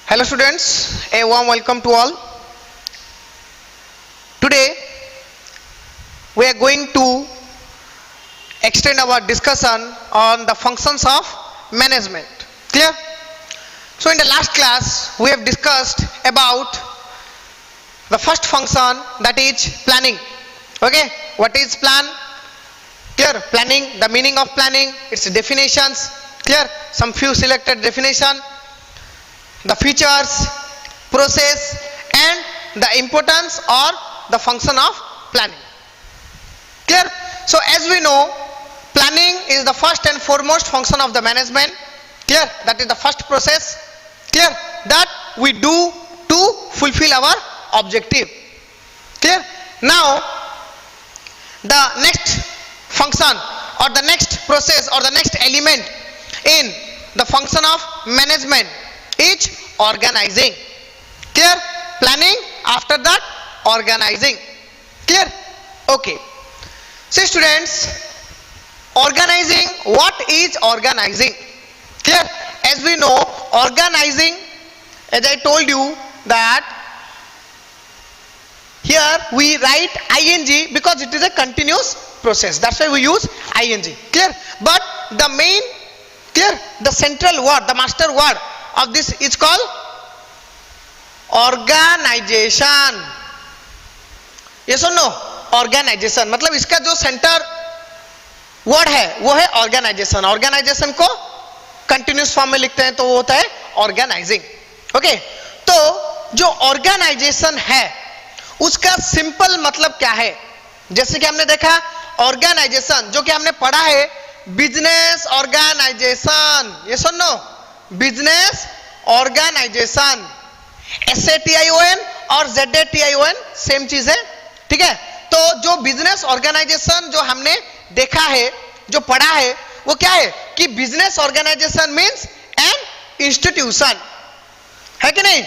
Hello students, a warm welcome to all. Today we are going to extend our discussion on the functions of management. Clear? So in the last class we have discussed about the first function, that is planning. Okay, what is plan? Clear? Planning, the meaning of planning, its definitions. Clear? Some few selected definition, the features, process and the importance or the function of planning. Clear? So as we know, planning is the first and foremost function of the management. Clear? That is the first process. Clear? That we do to fulfill our objective. Clear? Now the next function or the next process or the next element in the function of management is organizing. Clear? Planning, after that organizing. Clear? Okay. See students, organizing, what is organizing? Clear? As we know, organizing, as I told you that here we write ing because it is a continuous process. That's why we use ing. Clear? But the main, clear, the central word, the master word of this is called organization. Yes or no? Organization. मतलब इसका जो centre word है वो है organisation. Organisation को continuous form में लिखते हैं तो वो होता है ऑर्गेनाइजिंग. ओके, तो जो ऑर्गेनाइजेशन है उसका सिंपल मतलब क्या है? जैसे कि हमने देखा ऑर्गेनाइजेशन, जो कि हमने पढ़ा है बिजनेस ऑर्गेनाइजेशन. यस और नो? बिजनेस ऑर्गेनाइजेशन, SATION और ZATION सेम चीज है. ठीक है, तो जो बिजनेस ऑर्गेनाइजेशन जो हमने देखा है, जो पढ़ा है, वो क्या है कि business organisation means an institution. है कि नहीं?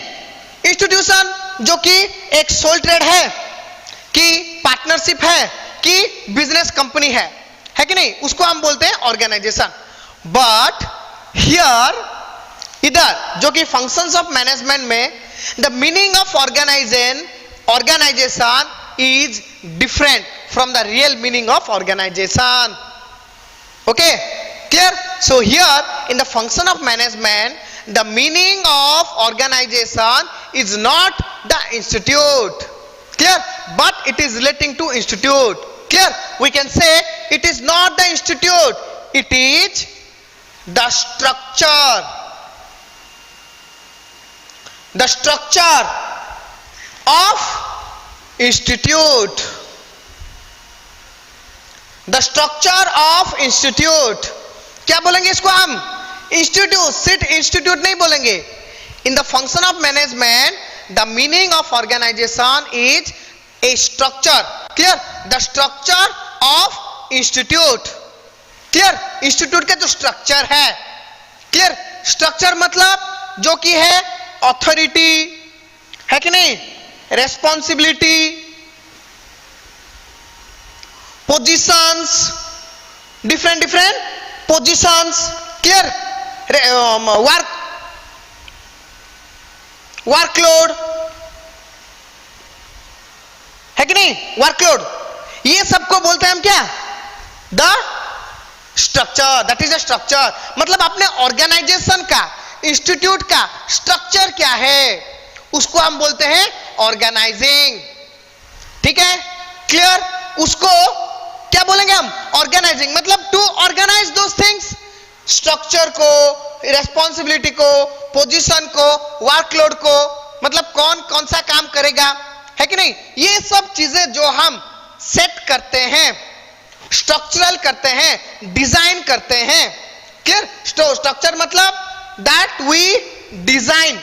इंस्टीट्यूशन जो कि एक सोल ट्रेड है, कि पार्टनरशिप है, कि बिजनेस कंपनी है कि नहीं, उसको हम बोलते हैं ऑर्गेनाइजेशन. बट हियर इधर जो कि फंक्शंस ऑफ मैनेजमेंट में the meaning of organisation is different from the real meaning of organisation. Okay, clear? So here in the function of management the meaning of organisation is not the institute. Clear? But it is relating to institute. Clear? We can say it is not the institute, it is the structure. The structure of institute. The structure of institute. क्या बोलेंगे इसको हम? Institute. सिर्फ institute नहीं बोलेंगे. In the function of management, the meaning of organization is a structure. Clear? The structure of institute. Clear? Institute का जो structure है. Clear? Structure मतलब जो कि है authority, है कि नहीं, responsibility, positions, different positions. Clear? Workload, है कि नहीं, वर्कलोड, ये सबको बोलते हैं हम क्या? The structure. That is a structure. मतलब अपने ऑर्गेनाइजेशन का, इंस्टीट्यूट का स्ट्रक्चर क्या है उसको हम बोलते हैं ऑर्गेनाइजिंग. ठीक है? क्लियर? उसको क्या बोलेंगे हम? ऑर्गेनाइजिंग. मतलब to organise those things, structure को, रेस्पॉन्सिबिलिटी को, पोजीशन को, वर्कलोड को, मतलब कौन कौन सा काम करेगा, है कि नहीं, ये सब चीजें जो हम सेट करते हैं, स्ट्रक्चरल करते हैं, डिजाइन करते हैं. क्लियर? स्ट्रक्चर मतलब दैट वी डिजाइन,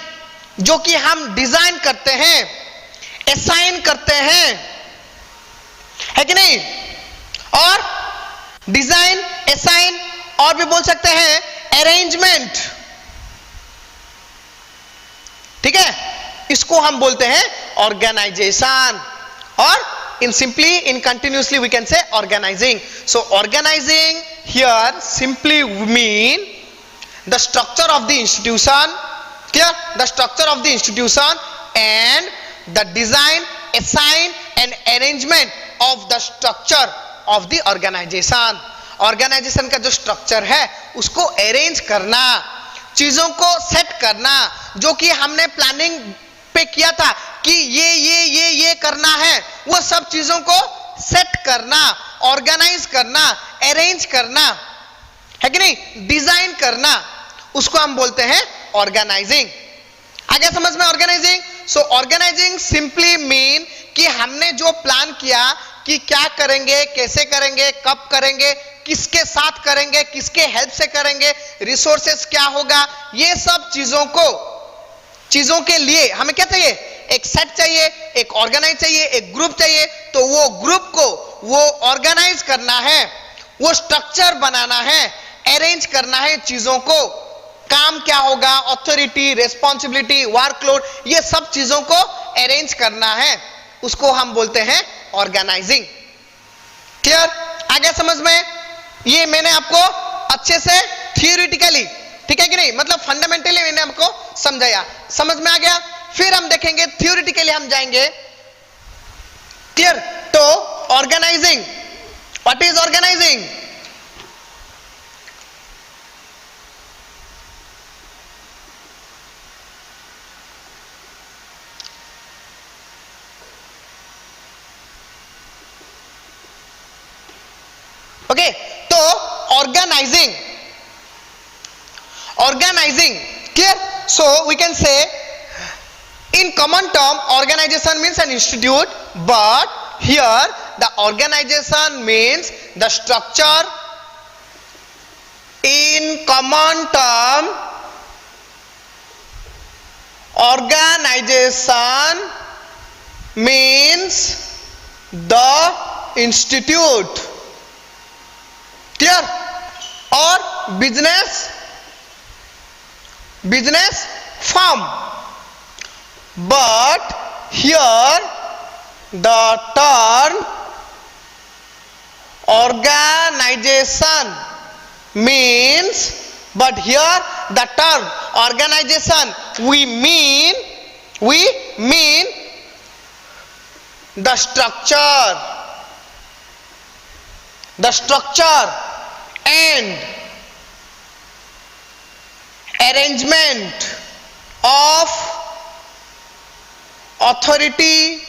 जो कि हम डिजाइन करते हैं, असाइन करते हैं, है कि नहीं. और डिजाइन, असाइन और भी बोल सकते हैं अरेंजमेंट. ठीक है, इसको हम बोलते हैं ऑर्गेनाइजेशन. और in simply, in continuously we can say organising. So organising here simply mean the structure of the institution. Clear? The structure of the institution and the design, assign and arrangement of the structure of the organization. Organisation का जो structure है उसको arrange करना, चीजों को set करना, जो कि हमने प्लानिंग पे किया था कि ये करना है, वो सब चीजों को सेट करना, ऑर्गेनाइज करना, अरेंज करना, है कि नहीं, डिजाइन करना, उसको हम बोलते हैं ऑर्गेनाइजिंग. आगे समझ में organising. So organising simply mean कि हमने जो प्लान किया कि क्या करेंगे, कैसे करेंगे, कब करेंगे, किसके साथ करेंगे, किसके हेल्प से करेंगे, रिसोर्सेस क्या होगा, ये सब चीजों के लिए हमें क्या चाहिए, एक सेट चाहिए, एक ऑर्गेनाइज चाहिए, एक ग्रुप चाहिए. तो वो ग्रुप को वो ऑर्गेनाइज करना है, वो स्ट्रक्चर बनाना है, अरेंज करना है चीजों को, काम क्या होगा, अथॉरिटी, रेस्पॉन्सिबिलिटी, वर्कलोड, ये सब चीजों को अरेंज करना है, उसको हम बोलते हैं ऑर्गेनाइजिंग. क्लियर? आगे समझ में. ये मैंने आपको अच्छे से थियोरिटिकली, ठीक है कि नहीं, मतलब फंडामेंटली मैंने आपको समझाया, समझ में आ गया. फिर हम देखेंगे थियोरिटिकली, हम जाएंगे. क्लियर? तो organising, what is organising? Okay, तो organising, clear? So we can say in common term organization means an institute, but here the organization means the structure. In common term organization means the institute. Clear? or business firm, but here the term organization means, but here the term organization we mean the structure and arrangement of authority,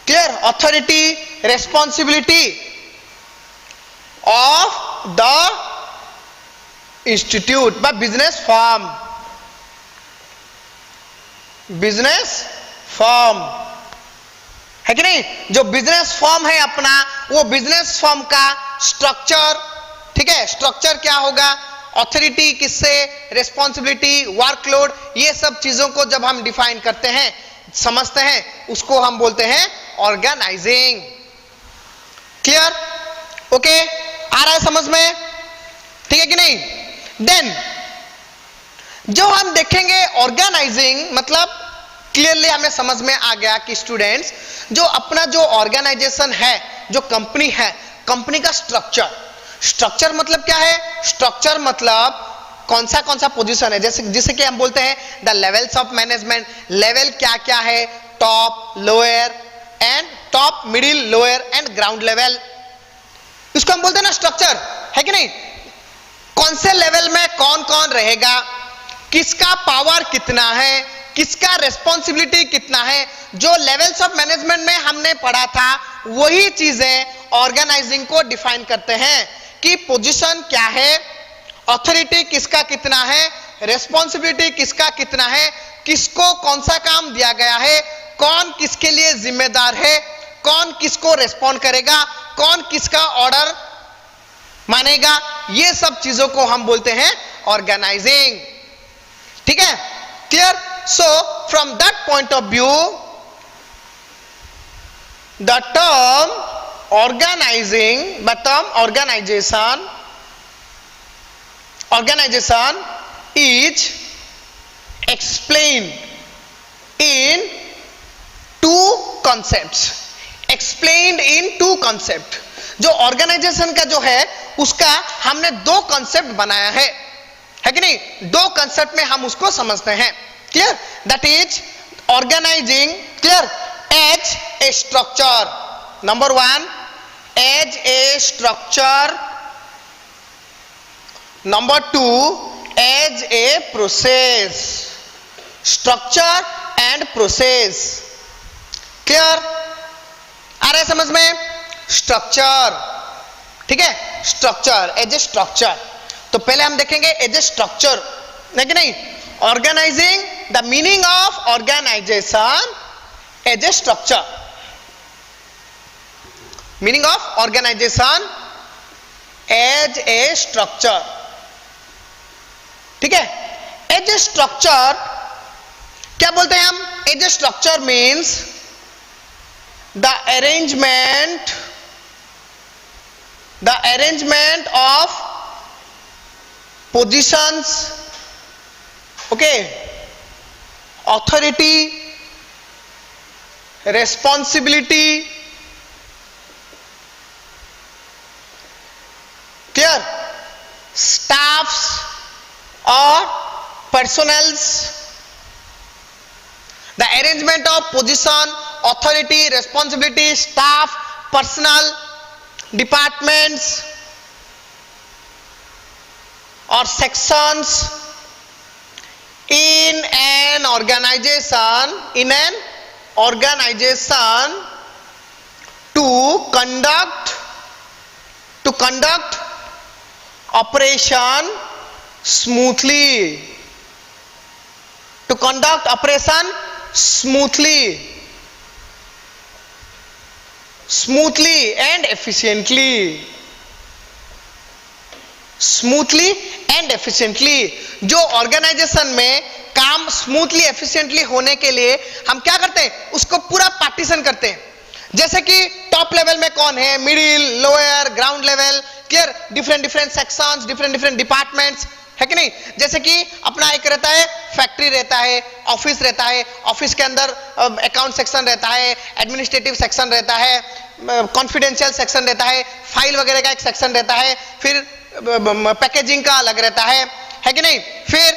clear, authority, responsibility of the institute by business firm है कि नहीं. जो business form है अपना, वो business form का structure, ठीक है, स्ट्रक्चर क्या होगा, अथॉरिटी किससे, रेस्पॉन्सिबिलिटी, वर्कलोड, ये सब चीजों को जब हम डिफाइन करते हैं, समझते हैं, उसको हम बोलते हैं ऑर्गेनाइजिंग. क्लियर? ओके, आ रहा है समझ में, ठीक है कि नहीं. देन जो हम देखेंगे ऑर्गेनाइजिंग, मतलब क्लियरली हमें समझ में आ गया कि स्टूडेंट्स, जो अपना जो ऑर्गेनाइजेशन है, जो कंपनी है, कंपनी का स्ट्रक्चर मतलब क्या है, स्ट्रक्चर मतलब कौन सा पोजीशन है, जैसे कि हम बोलते हैं the levels of management. Level क्या क्या है, top, lower and top, middle, lower and ground level, इसको हम बोलते हैं ना स्ट्रक्चर, है कि नहीं. कौन से लेवल में कौन कौन रहेगा, किसका पावर कितना है, किसका रेस्पॉन्सिबिलिटी कितना है, जो लेवल्स ऑफ मैनेजमेंट में हमने पढ़ा था, वही चीजें ऑर्गेनाइजिंग को डिफाइन करते हैं कि पोजीशन क्या है, अथॉरिटी किसका कितना है, रेस्पॉन्सिबिलिटी किसका कितना है, किसको कौन सा काम दिया गया है, कौन किसके लिए जिम्मेदार है, कौन किसको रेस्पॉन्ड करेगा, कौन किसका ऑर्डर मानेगा, ये सब चीजों को हम बोलते हैं ऑर्गेनाइजिंग. ठीक है, clear. So from that point of view, the term organization is explained in two concepts. जो ऑर्गेनाइजेशन का जो है, उसका हमने दो कॉन्सेप्ट बनाया है है कि नहीं, दो कंसेप्ट में हम उसको समझते हैं, clear, that is organising, clear, as a structure, number one as a structure, number two as a process, structure and process, clear, आ रहा है समझ में, स्ट्रक्चर, ठीक है, स्ट्रक्चर, एज ए स्ट्रक्चर, तो पहले हम देखेंगे एज ए स्ट्रक्चर, है कि नहीं, organising, the meaning of organisation as a structure, meaning of organisation as a structure, ठीक है, एज ए स्ट्रक्चर क्या बोलते हैं हम, as a structure means the arrangement of positions, okay, authority, responsibility, clear, staffs or personnels, the arrangement of position, authority, responsibility, staff, personnel, departments or sections in an organization to conduct operation smoothly, to conduct operation smoothly and efficiently, smoothly and efficiently, जो organisation में काम smoothly efficiently होने के लिए हम क्या करते हैं, उसको पूरा पार्टीशन करते हैं, जैसे कि टॉप लेवल में कौन है, middle, lower, ground level, clear, different sections, different departments, है कि नहीं, जैसे कि अपना एक रहता है फैक्ट्री रहता है, ऑफिस रहता है, ऑफिस के अंदर अकाउंट सेक्शन रहता है, एडमिनिस्ट्रेटिव सेक्शन रहता है, कॉन्फिडेंशियल सेक्शन रहता है, फाइल वगैरह का एक सेक्शन रहता है, फिर पैकेजिंग का अलग रहता है कि नहीं, फिर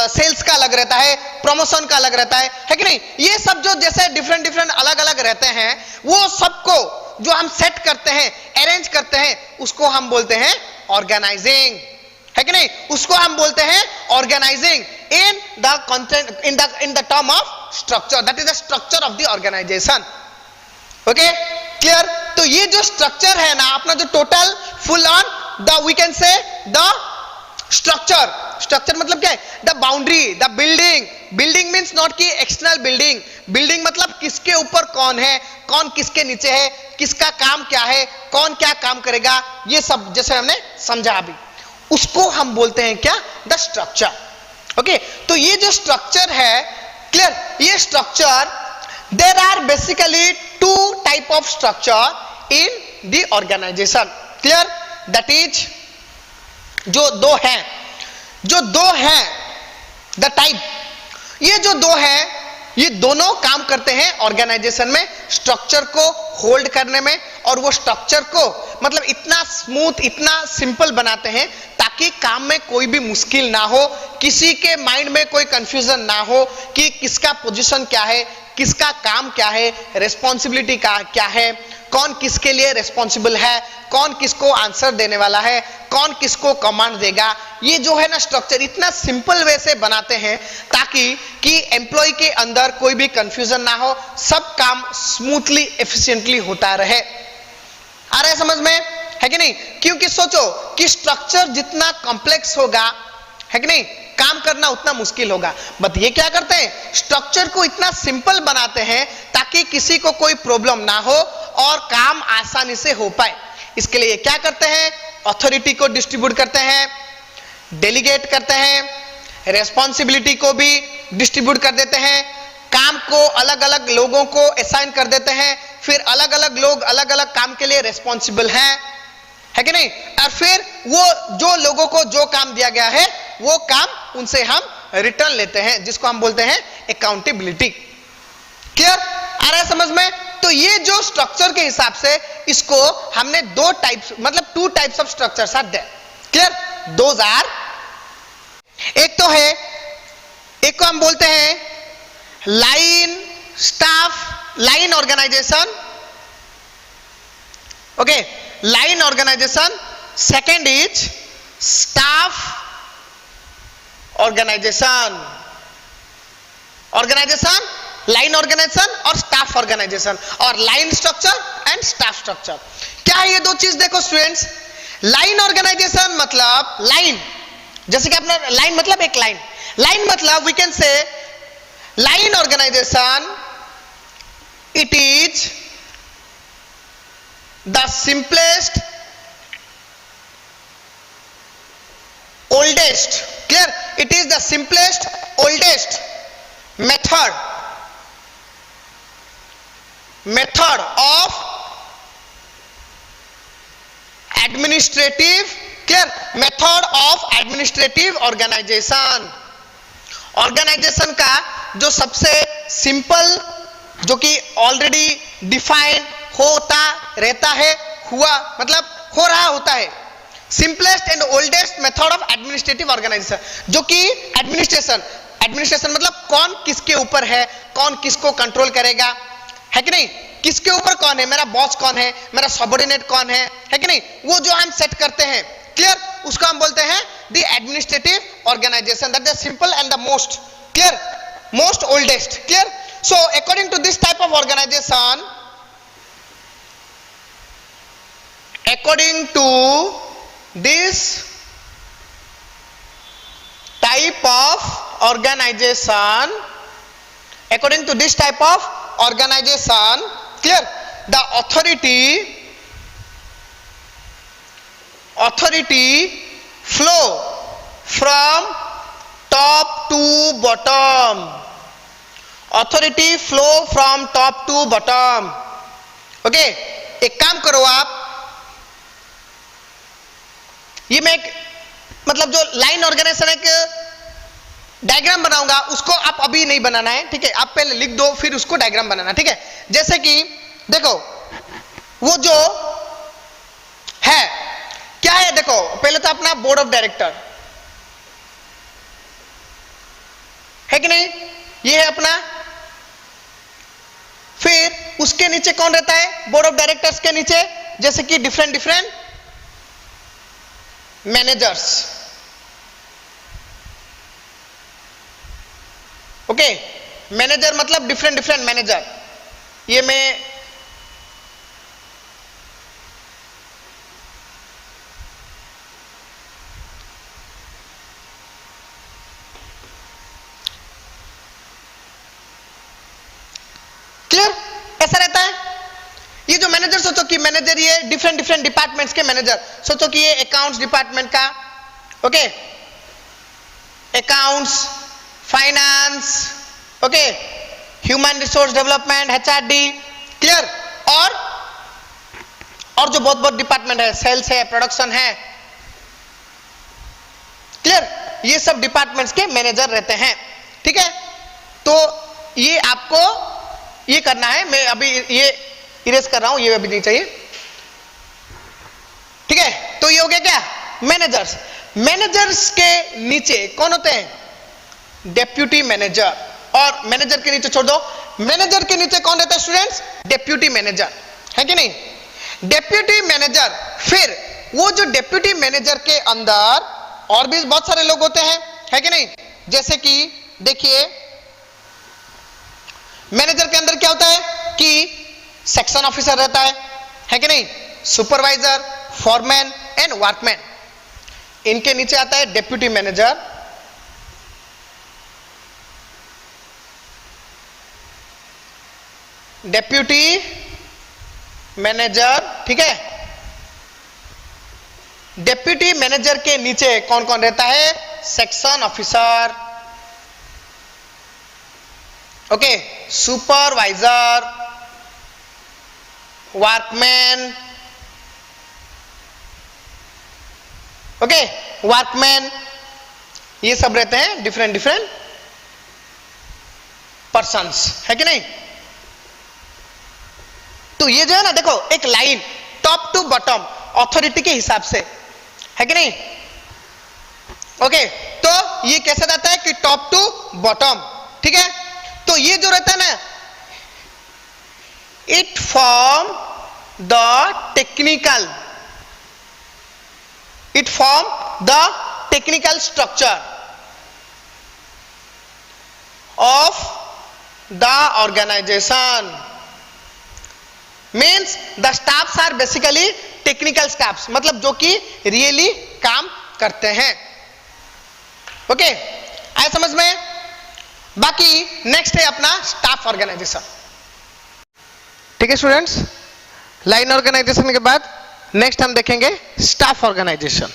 सेल्स का अलग रहता है, प्रमोशन का अलग रहता है कि नहीं, ये सब जो जैसे डिफरेंट अलग अलग रहते हैं, वो सबको जो हम सेट करते हैं, अरेंज करते हैं, उसको हम बोलते हैं ऑर्गेनाइजिंग, है कि नहीं, उसको हम बोलते हैं organising in the content in the term of structure, that is the structure of the organisation, okay, clear, तो ये जो स्ट्रक्चर है ना अपना, जो total full on the we can say the structure मतलब क्या है, the boundary, the building means not की एक्सटर्नल बिल्डिंग मतलब किसके ऊपर कौन है, कौन किसके नीचे है, किसका काम क्या है, कौन क्या काम करेगा, ये सब जैसे हमने समझा अभी, उसको हम बोलते हैं क्या, द स्ट्रक्चर, ओके, तो ये जो स्ट्रक्चर है, क्लियर, ये structure, there are basically two type of structure in the organisation, clear, that is जो दो हैं द टाइप, ये जो दो हैं, ये दोनों काम करते हैं ऑर्गेनाइजेशन में स्ट्रक्चर को होल्ड करने में, और वो स्ट्रक्चर को मतलब इतना स्मूथ, इतना सिंपल बनाते हैं ताकि काम में कोई भी मुश्किल ना हो, किसी के माइंड में कोई कंफ्यूजन ना हो कि किसका पोजीशन क्या है, किसका काम क्या है, रिस्पॉन्सिबिलिटी का क्या है, कौन किसके लिए रिस्पॉन्सिबल है, कौन किसको आंसर देने वाला है, कौन किसको कमांड देगा, ये जो है ना स्ट्रक्चर इतना सिंपल वे से बनाते हैं ताकि कि एम्प्लॉय के अंदर कोई भी कंफ्यूजन ना हो, सब काम स्मूथली एफिशिएंटली होता रहे। आ रहा है समझ में, है कि नहीं, क्योंकि सोचो कि स्ट्रक्चर जितना कॉम्प्लेक्स होगा, है कि नहीं, काम करना उतना मुश्किल होगा, बट ये क्या करते हैं, स्ट्रक्चर को इतना सिंपल बनाते हैं ताकि किसी को कोई प्रॉब्लम ना हो और काम आसानी से हो पाए। इसके लिए क्या करते हैं, अथॉरिटी को डिस्ट्रीब्यूट करते हैं, डेलीगेट करते हैं, रेस्पॉन्सिबिलिटी को भी डिस्ट्रीब्यूट कर देते हैं, काम को अलग अलग लोगों को असाइन कर देते हैं, फिर अलग अलग लोग अलग अलग काम के लिए रेस्पॉन्सिबल हैं, है कि नहीं, और फिर वो जो लोगों को जो काम दिया गया है वो काम उनसे हम रिटर्न लेते हैं, जिसको हम बोलते हैं अकाउंटेबिलिटी। क्लियर, आ रहा है समझ में, तो ये जो स्ट्रक्चर के हिसाब से इसको हमने दो टाइप्स मतलब two types of structures are there, clear, those are एक तो है, एक को हम बोलते हैं line staff, line organisation, okay, line organisation. Second is staff organisation. Organisation, line organisation और स्टाफ ऑर्गेनाइजेशन, और line structure and staff structure. क्या है ये दो चीज? देखो स्टूडेंट्स, लाइन ऑर्गेनाइजेशन मतलब लाइन, जैसे कि अपना लाइन मतलब एक लाइन, लाइन मतलब we can say line organisation, it is the simplest, oldest, clear, it is the simplest, oldest method of administrative, clear, method of administrative organization. Organisation का जो सबसे सिंपल, जो कि ऑलरेडी डिफाइन होता रहता है, हुआ मतलब हो रहा होता है, simplest and oldest method of administrative organisation, जो कि एडमिनिस्ट्रेशन, एडमिनिस्ट्रेशन मतलब कौन किसके ऊपर है, कौन किसको कंट्रोल करेगा, है कि नहीं, किसके ऊपर कौन है, मेरा बॉस कौन है, मेरा सबऑर्डिनेट कौन है कि नहीं, वो जो हम सेट करते हैं, क्लियर, उसको हम बोलते हैं the administrative organisation. That is simple and the most, clear, most oldest, clear. So according to this type of organisation, according to this type of organization, according to this type of organization, clear, the authority flow from top to bottom, authority flow from top to bottom. Okay, एक काम करो आप, ये मैं एक मतलब जो line organisation एक डायग्राम बनाऊंगा, उसको आप अभी नहीं बनाना है, ठीक है, आप पहले लिख दो फिर उसको डायग्राम बनाना, ठीक है. जैसे कि देखो वो जो है क्या है, देखो पहले तो अपना बोर्ड ऑफ डायरेक्टर है कि नहीं, ये है अपना, फिर उसके नीचे कौन रहता है, बोर्ड ऑफ डायरेक्टर्स के नीचे जैसे कि different different managers, okay, manager मतलब डिफरेंट डिफरेंट मैनेजर. ये मैं क्लियर, ऐसा रहता है. ये जो मैनेजर, सोचो कि मैनेजर ये डिफरेंट डिफरेंट डिपार्टमेंट्स के मैनेजर, सोचो कि ये अकाउंट्स डिपार्टमेंट का, okay, accounts, finance, okay, human resource development, HRD, clear, और जो बहुत बहुत डिपार्टमेंट है, सेल्स है, प्रोडक्शन है, क्लियर, ये सब डिपार्टमेंट्स के मैनेजर रहते हैं, ठीक है. तो ये आपको ये करना है, मैं अभी ये इरेज कर रहा हूं, ये अभी नहीं चाहिए, ठीक है. तो ये हो गया क्या, मैनेजर्स. मैनेजर्स के नीचे कौन होते हैं, डेप्यूटी मैनेजर, और मैनेजर के नीचे छोड़ दो, मैनेजर के नीचे कौन रहता है स्टूडेंट्स, डेप्यूटी मैनेजर, है कि नहीं. डेप्यूटी मैनेजर, फिर वो जो डेप्यूटी मैनेजर के अंदर और भी बहुत सारे लोग होते हैं, है कि नहीं. जैसे कि देखिए मैनेजर के अंदर क्या होता है कि सेक्शन ऑफिसर रहता है कि नहीं, सुपरवाइजर, फॉरमैन एंड वर्कमैन. इनके नीचे आता है डेप्यूटी मैनेजर, डेप्यूटी मैनेजर, ठीक है. डेप्यूटी मैनेजर के नीचे कौन कौन रहता है, section officer, okay, supervisor, workman, okay, workman, ये सब रहते हैं डिफरेंट डिफरेंट पर्सन्स, है कि नहीं. तो ये जो है ना, देखो एक line top to bottom authority के हिसाब से, है कि नहीं, ओके. तो ये कैसे रहता है कि टॉप टू बॉटम, ठीक है। तो ये जो रहता है ना, it form the technical structure of the organisation. Means the staffs are basically technical staffs, मतलब जो कि रियली काम करते हैं। ओके, आए समझ में? बाकी नेक्स्ट है अपना स्टाफ ऑर्गेनाइजेशन। ठीक है स्टूडेंट्स, लाइन ऑर्गेनाइजेशन के बाद नेक्स्ट हम देखेंगे स्टाफ ऑर्गेनाइजेशन।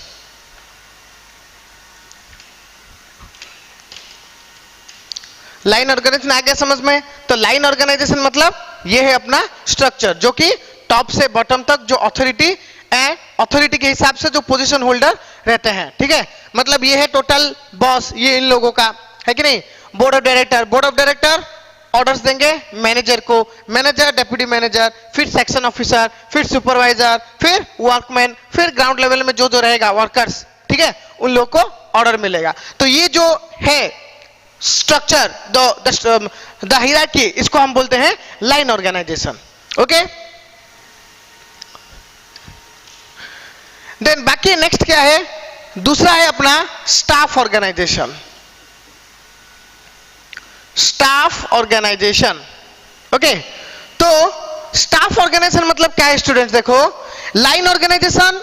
लाइन ऑर्गेनाइजेशन आ गया समझ में? तो लाइन ऑर्गेनाइजेशन मतलब ये है अपना स्ट्रक्चर जो कि टॉप से बॉटम तक जो अथॉरिटी के हिसाब से जो पोजीशन होल्डर रहते हैं, ठीक है। मतलब ये है टोटल बॉस, ये इन लोगों का है कि नहीं। बोर्ड ऑफ डायरेक्टर ऑर्डर्स देंगे मैनेजर को, मैनेजर डेप्यूटी मैनेजर, फिर सेक्शन ऑफिसर, फिर सुपरवाइजर, फिर वर्कमैन, फिर ग्राउंड लेवल में जो जो रहेगा वर्कर्स, ठीक है, उन लोग को ऑर्डर मिलेगा। तो ये जो है स्ट्रक्चर, द हायरार्की, इसको हम बोलते हैं लाइन ऑर्गेनाइजेशन। ओके, देन बाकी नेक्स्ट क्या है, दूसरा है अपना staff organisation. Staff organisation, okay. तो स्टाफ ऑर्गेनाइजेशन मतलब क्या है स्टूडेंट्स? देखो, लाइन ऑर्गेनाइजेशन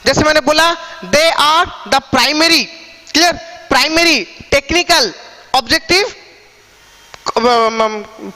जैसे मैंने बोला, they are the primary, clear, primary technical objective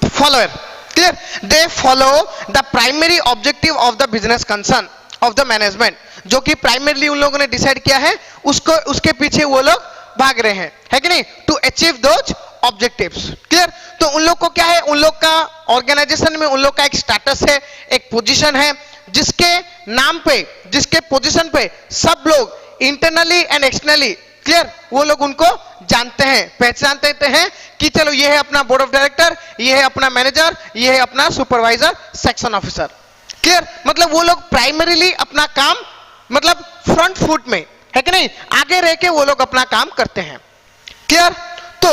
follower, clear, they follow the primary objective of the business concern of the management. जो कि प्राइमरीली उन लोगों ने डिसाइड किया है, उसको उसके पीछे वो लोग भाग रहे हैं, है कि नहीं, to achieve those objectives, clear. तो उन लोग को क्या है, उन लोग का ऑर्गेनाइजेशन में उन लोग का एक स्टेटस है, एक पोजीशन है, जिसके नाम पे, जिसके पोजीशन पे सब लोग इंटरनली एंड एक्सटर्नली, क्लियर, वो लोग उनको जानते हैं, पहचानते हैं कि चलो ये है अपना बोर्ड ऑफ डायरेक्टर, ये है अपना मैनेजर, ये है अपना सुपरवाइजर, सेक्शन ऑफिसर, क्लियर। मतलब वो लोग प्राइमरीली अपना काम, मतलब फ्रंट फुट में, है कि नहीं, आगे रह के वो लोग अपना काम करते हैं, क्लियर। तो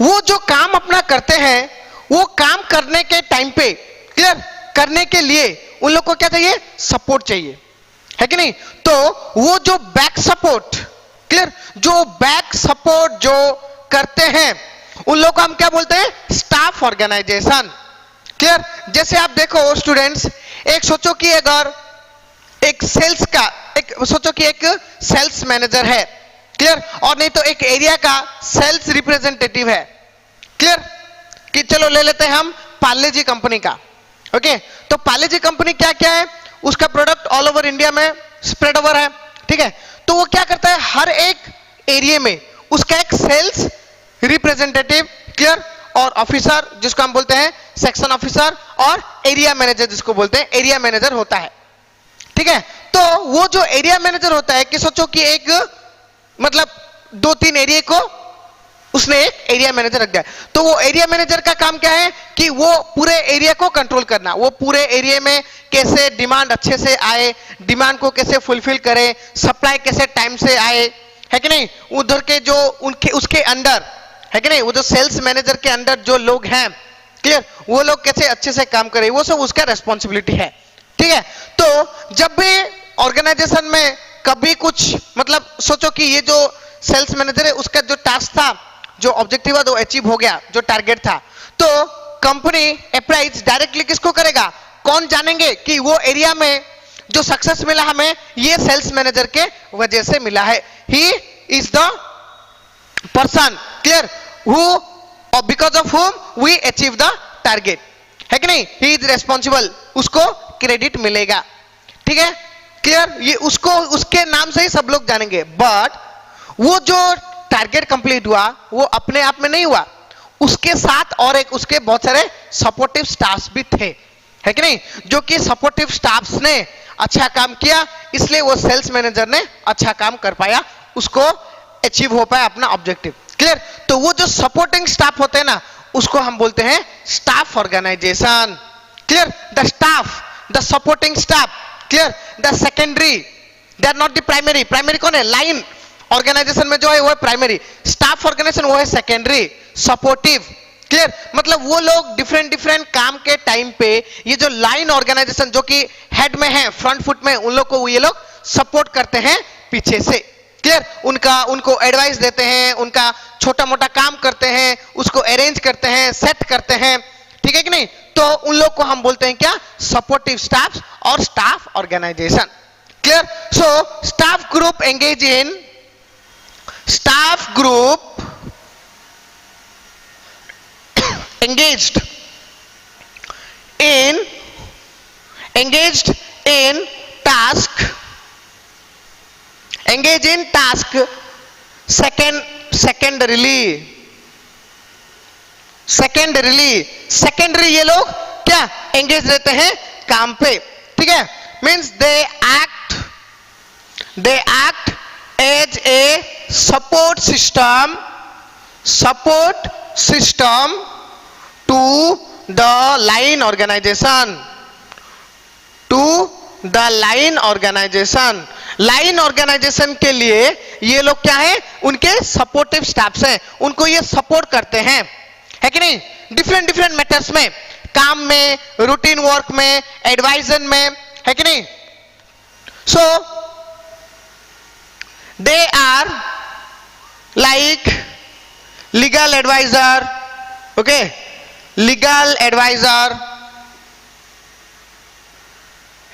वो जो काम अपना करते हैं, वो काम करने के टाइम पे, क्लियर, करने के लिए उन लोग को क्या चाहिए, सपोर्ट चाहिए, है कि नहीं। तो वो जो बैक सपोर्ट, क्लियर, जो बैक सपोर्ट जो करते हैं, उन लोग को हम क्या बोलते हैं, स्टाफ ऑर्गेनाइजेशन, क्लियर। जैसे आप देखो स्टूडेंट्स, एक सोचो कि अगर एक सेल्स का, एक सोचो कि एक सेल्स मैनेजर है, क्लियर, और नहीं तो एक एरिया का सेल्स रिप्रेजेंटेटिव है, क्लियर, कि चलो ले लेते हैं हम पार्ले जी कंपनी का। ओके, तो पार्ले जी कंपनी क्या क्या है, उसका प्रोडक्ट ऑल ओवर इंडिया में स्प्रेड ओवर है, ठीक है। तो वो क्या करता है, हर एक एरिया में उसका एक सेल्स रिप्रेजेंटेटिव, क्लियर, और ऑफिसर जिसको हम बोलते हैं सेक्शन ऑफिसर, और एरिया मैनेजर जिसको बोलते हैं एरिया मैनेजर होता है, ठीक है। तो वो जो एरिया मैनेजर होता है, कि सोचो कि एक, मतलब 2-3 एरिया को उसने एक एरिया मैनेजर रख दिया, तो वो एरिया मैनेजर का काम क्या है कि वो पूरे एरिया को कंट्रोल करना, वो पूरे एरिया में कैसे डिमांड अच्छे से आए, डिमांड को कैसे फुलफिल करे, सप्लाई कैसे टाइम से आए, है कि नहीं, उधर के जो उनके उसके अंडर, है कि नहीं, वो जो सेल्स मैनेजर के अंडर जो लोग हैं, क्लियर, वो लोग कैसे अच्छे से काम करे, वो सब उसका रेस्पॉन्सिबिलिटी है, ठीक है। तो जब भी ऑर्गेनाइजेशन में कभी कुछ, मतलब सोचो कि ये जो सेल्स मैनेजर है, उसका जो टास्क था, जो ऑब्जेक्टिव है, वो अचीव हो गया, जो टारगेट था, तो कंपनी अप्राइज डायरेक्टली किसको करेगा, कौन जानेंगे कि वो एरिया में जो सक्सेस मिला हमें, ये सेल्स मैनेजर के वजह से मिला है। He is the person, clear, who because of whom we achieve the target, है कि नहीं, ही इज रेस्पॉन्सिबल, उसको क्रेडिट मिलेगा, ठीक है, क्लियर। ये उसको, उसके नाम से ही सब लोग जानेंगे। बट वो जो टारगेट कंप्लीट हुआ, वो अपने आप में नहीं हुआ, उसके साथ और एक उसके बहुत सारे सपोर्टिव स्टाफ्स भी थे, है कि नहीं, जो कि सपोर्टिव स्टाफ्स ने अच्छा काम किया, इसलिए वो सेल्स मैनेजर ने अच्छा काम कर पाया, उसको अचीव हो पाया अपना ऑब्जेक्टिव, क्लियर। तो वो जो सपोर्टिंग स्टाफ होते हैं ना, उसको हम बोलते हैं staff organisation, clear. The staff, the supporting staff, clear, the secondary, they are not the primary. Primary कौन है, लाइन, ऑर्गेनाइजेशन में जो है वो है प्राइमरी, स्टाफ ऑर्गेनाइजेशन वो है सेकेंडरी, सपोर्टिव। क्लियर? मतलब वो लोग डिफरेंट डिफरेंट काम के टाइम पे ये जो लाइन ऑर्गेनाइजेशन जो कि हेड में है, फ्रंट फुट में, उन लोग को ये लोग सपोर्ट करते हैं पीछे से। क्लियर? उनको एडवाइस देते हैं, उनका छोटा मोटा काम करते हैं, उसको अरेंज करते हैं, सेट करते हैं। ठीक है कि नहीं? तो उन लोग को हम बोलते हैं क्या? सपोर्टिव स्टाफ और staff organisation. Clear? So staff group engage in engaged in task secondary ये लोग क्या एंगेज रहते हैं काम पे। ठीक है? Means they act as a support system to the line organisation के लिए ये लोग क्या है? उनके सपोर्टिव स्टाफ्स हैं, उनको ये सपोर्ट करते हैं, है कि नहीं? डिफरेंट मैटर्स में, काम में, रूटीन वर्क में, एडवाइजन में, है कि नहीं? So they are like legal adviser, okay, legal adviser,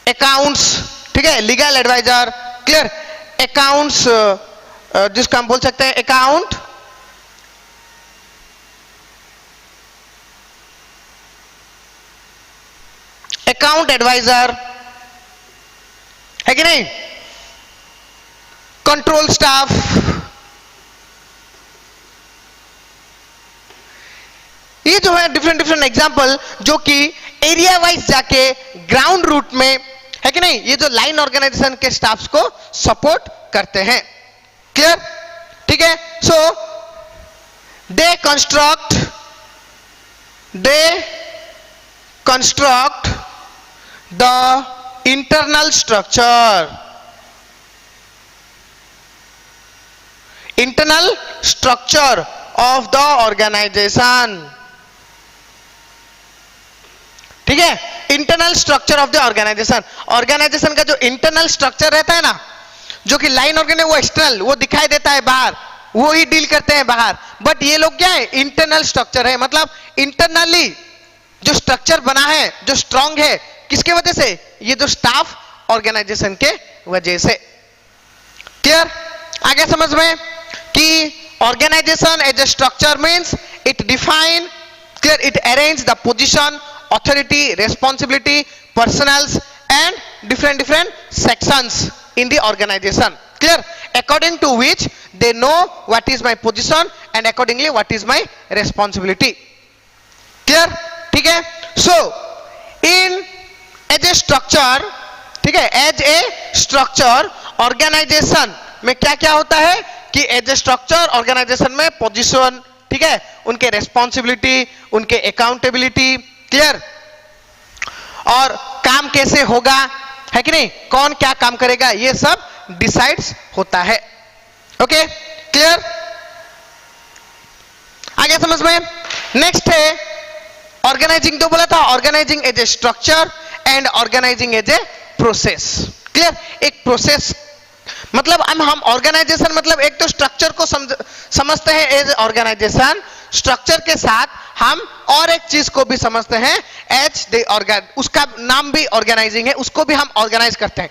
accounts, ठीक है, लीगल एडवाइजर। क्लियर? अकाउंट्स जिसको हम बोल सकते हैं अकाउंट एडवाइजर, है कि नहीं? कंट्रोल स्टाफ, ये जो है डिफरेंट एग्जांपल जो कि एरिया वाइज जाके ग्राउंड रूट में, है कि नहीं, ये जो लाइन ऑर्गेनाइजेशन के स्टाफ्स को सपोर्ट करते हैं। क्लियर? ठीक है? So they construct the internal structure of the organisation. ठीक है? Internal structure of the organisation का जो इंटरनल स्ट्रक्चर रहता है ना, जो कि लाइन ऑर्गेनाइजेशन वो एक्सटर्नल, वो दिखाई देता है बाहर, वो ही डील करते हैं बाहर, बट ये लोग क्या है? इंटरनल स्ट्रक्चर है, मतलब इंटरनली जो स्ट्रक्चर बना है, जो स्ट्रांग है, किसके वजह से? ये जो स्टाफ ऑर्गेनाइजेशन के वजह से। क्लियर? आगे समझ में कि organisation as a structure means it define, clear, it arrange the position, authority, responsibility, personals and different sections in the organization. Clear? According to which they know what is my position and accordingly what is my responsibility. Clear? ठीक है? So as a structure, ठीक है, as a structure organization में क्या क्या होता है कि as a structure organization में position, ठीक है, उनके responsibility, उनके accountability, क्लियर, और काम कैसे होगा, है कि नहीं, कौन क्या काम करेगा, ये सब डिसाइड्स होता है। ओके? क्लियर? आगे समझ में? नेक्स्ट है ऑर्गेनाइजिंग, तो बोला था organising as a structure and organising as a process. Clear? एक प्रोसेस मतलब हम ऑर्गेनाइजेशन मतलब एक तो स्ट्रक्चर को समझते हैं एज ऑर्गेनाइजेशन, स्ट्रक्चर के साथ हम और एक चीज को भी समझते हैं एज द उसका नाम भी ऑर्गेनाइजिंग है, उसको भी हम ऑर्गेनाइज करते हैं।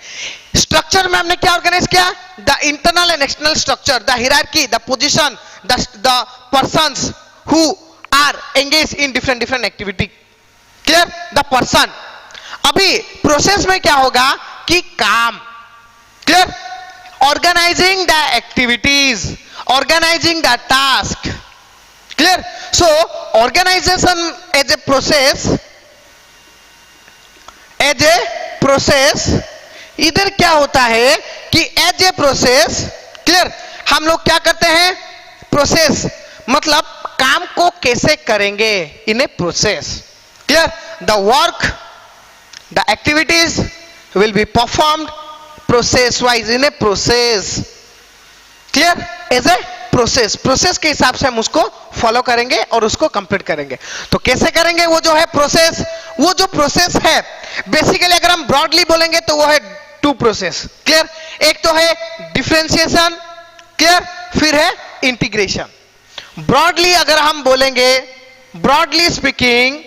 स्ट्रक्चर में हमने क्या ऑर्गेनाइज किया? The internal and external structure, the hierarchy, the position, the persons who are engage in different activity. Clear? The person. अभी प्रोसेस में क्या होगा कि काम। Clear? Organising the activities, organising the task. Clear? So organisation as a process, इधर क्या होता है कि एज ए प्रोसेस, क्लियर, हम लोग क्या करते हैं? प्रोसेस मतलब काम को कैसे करेंगे in a process. Clear? The work, the activities will be performed process wise in a process. Clear, as a process, process के हिसाब से हम उसको फॉलो करेंगे और उसको कंप्लीट करेंगे। तो कैसे करेंगे वो जो है प्रोसेस, वो जो प्रोसेस है बेसिकली अगर हम ब्रॉडली बोलेंगे तो वो है टू प्रोसेस। क्लियर, एक तो है डिफरेंशिएशन, क्लियर, फिर है इंटीग्रेशन। ब्रॉडली अगर हम बोलेंगे, broadly speaking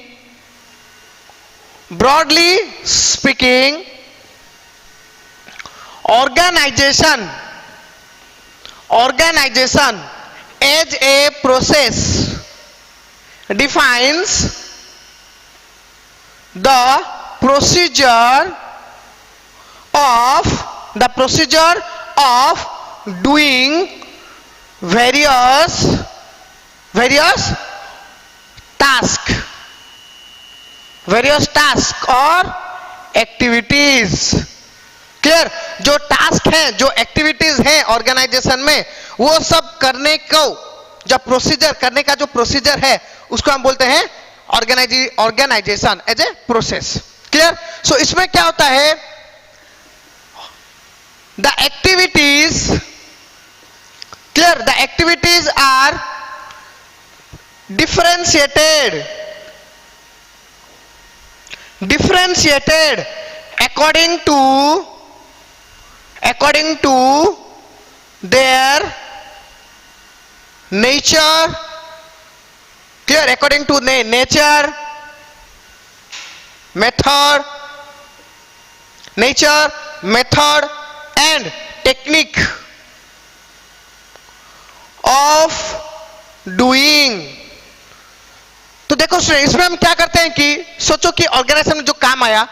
organization as a process defines the procedure of doing various tasks और एक्टिविटीज। क्लियर, जो टास्क हैं, जो एक्टिविटीज हैं ऑर्गेनाइजेशन में, वो सब करने को, जब प्रोसीजर करने का जो प्रोसीजर है उसको हम बोलते हैं organisation as a process. Clear, so इसमें क्या होता है, the activities, clear, the activities are differentiated according to their nature, clear, according to nature, method and technique of doing। तो देखो स्टूडेंट, इसमें हम क्या करते हैं कि सोचो कि ऑर्गेनाइजेशन में जो काम आया,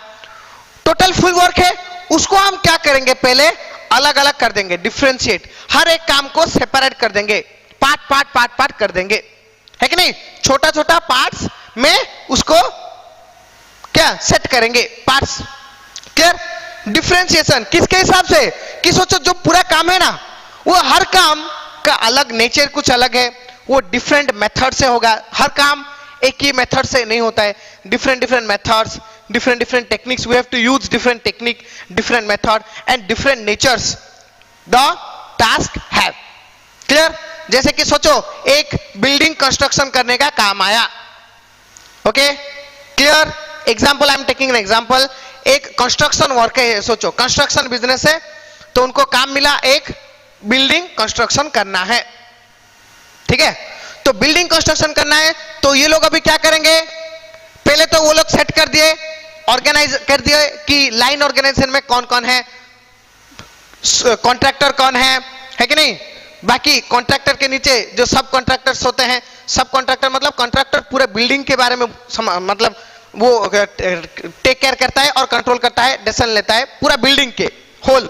टोटल फुल वर्क है, उसको हम क्या करेंगे, पहले अलग अलग कर देंगे, डिफरेंशिएट, हर एक काम को सेपरेट कर देंगे, पार्ट कर देंगे, है कि नहीं, छोटा छोटा पार्ट्स में उसको क्या सेट करेंगे, पार्ट्स। क्लियर, डिफरेंशिएशन किसके हिसाब से, कि सोचो जो पूरा काम है ना, वो हर काम का अलग नेचर कुछ अलग है, वो डिफरेंट मेथड से होगा, हर काम एक ही मेथड से नहीं होता है, different methods, different techniques, we have to use different technique, different method and different natures the task have। clear, जैसे कि सोचो एक बिल्डिंग कंस्ट्रक्शन करने का काम आया, okay, clear, example I am taking an example, एक कंस्ट्रक्शन वर्क है, सोचो कंस्ट्रक्शन बिजनेस है, तो उनको काम मिला एक बिल्डिंग कंस्ट्रक्शन करना है, ठीक है, तो बिल्डिंग कंस्ट्रक्शन करना है, तो ये लोग अभी क्या करेंगे, पहले तो वो लोग सेट कर दिए, ऑर्गेनाइज कर दिए कि लाइन ऑर्गेनाइजेशन में कौन कौन है, कॉन्ट्रैक्टर कौन है कि नहीं, बाकी कॉन्ट्रैक्टर के नीचे जो सब कॉन्ट्रैक्टर्स होते हैं, सब कॉन्ट्रैक्टर मतलब कॉन्ट्रैक्टर पूरे बिल्डिंग के बारे में मतलब वो टेक केयर करता है और कंट्रोल करता है, डिसीजन लेता है पूरा बिल्डिंग के होल,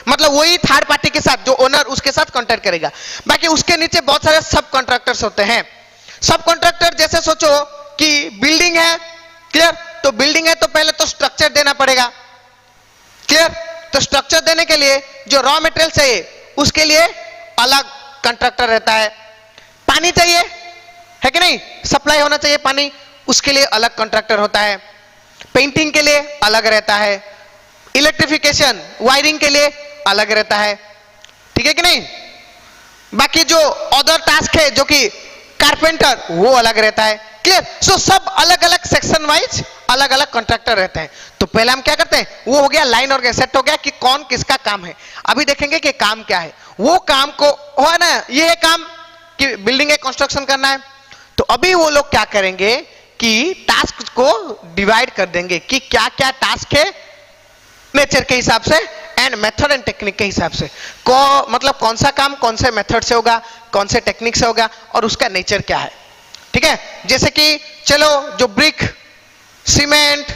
मतलब वही थर्ड पार्टी के साथ जो ओनर उसके साथ कॉन्ट्रैक्ट करेगा, बाकी उसके नीचे बहुत सारे सब कॉन्ट्रैक्टर्स होते हैं। सब कॉन्ट्रैक्टर जैसे सोचो कि बिल्डिंग है, क्लियर, तो बिल्डिंग है तो पहले तो स्ट्रक्चर देना पड़ेगा, क्लियर, तो स्ट्रक्चर देने के लिए जो रॉ मटेरियल चाहिए उसके लिए अलग कॉन्ट्रैक्टर रहता है, पानी चाहिए है कि नहीं, सप्लाई होना चाहिए पानी, उसके लिए अलग कॉन्ट्रैक्टर होता है, पेंटिंग के लिए अलग रहता है, इलेक्ट्रिफिकेशन वायरिंग के लिए अलग रहता है, ठीक है कि नहीं, बाकी जो अदर टास्क है जो कि कारपेंटर वो अलग रहता है, क्लियर, सो सब अलग अलग सेक्शन वाइज अलग अलग कॉन्ट्रैक्टर रहते हैं। तो पहले हम क्या करते हैं, वो हो गया लाइन और सेट हो गया कि कौन किसका काम है, अभी देखेंगे कि काम क्या है, वो काम को हो ना, ये है काम कि बिल्डिंग है कंस्ट्रक्शन करना है, तो अभी वो लोग क्या करेंगे कि टास्क को डिवाइड कर देंगे कि क्या क्या टास्क है नेचर के हिसाब से एंड मेथड एंड टेक्निक के हिसाब से, मतलब कौन सा काम कौन से मेथड से होगा, कौन से टेक्निक से होगा और उसका नेचर क्या है, ठीक है। जैसे कि चलो जो brick, cement,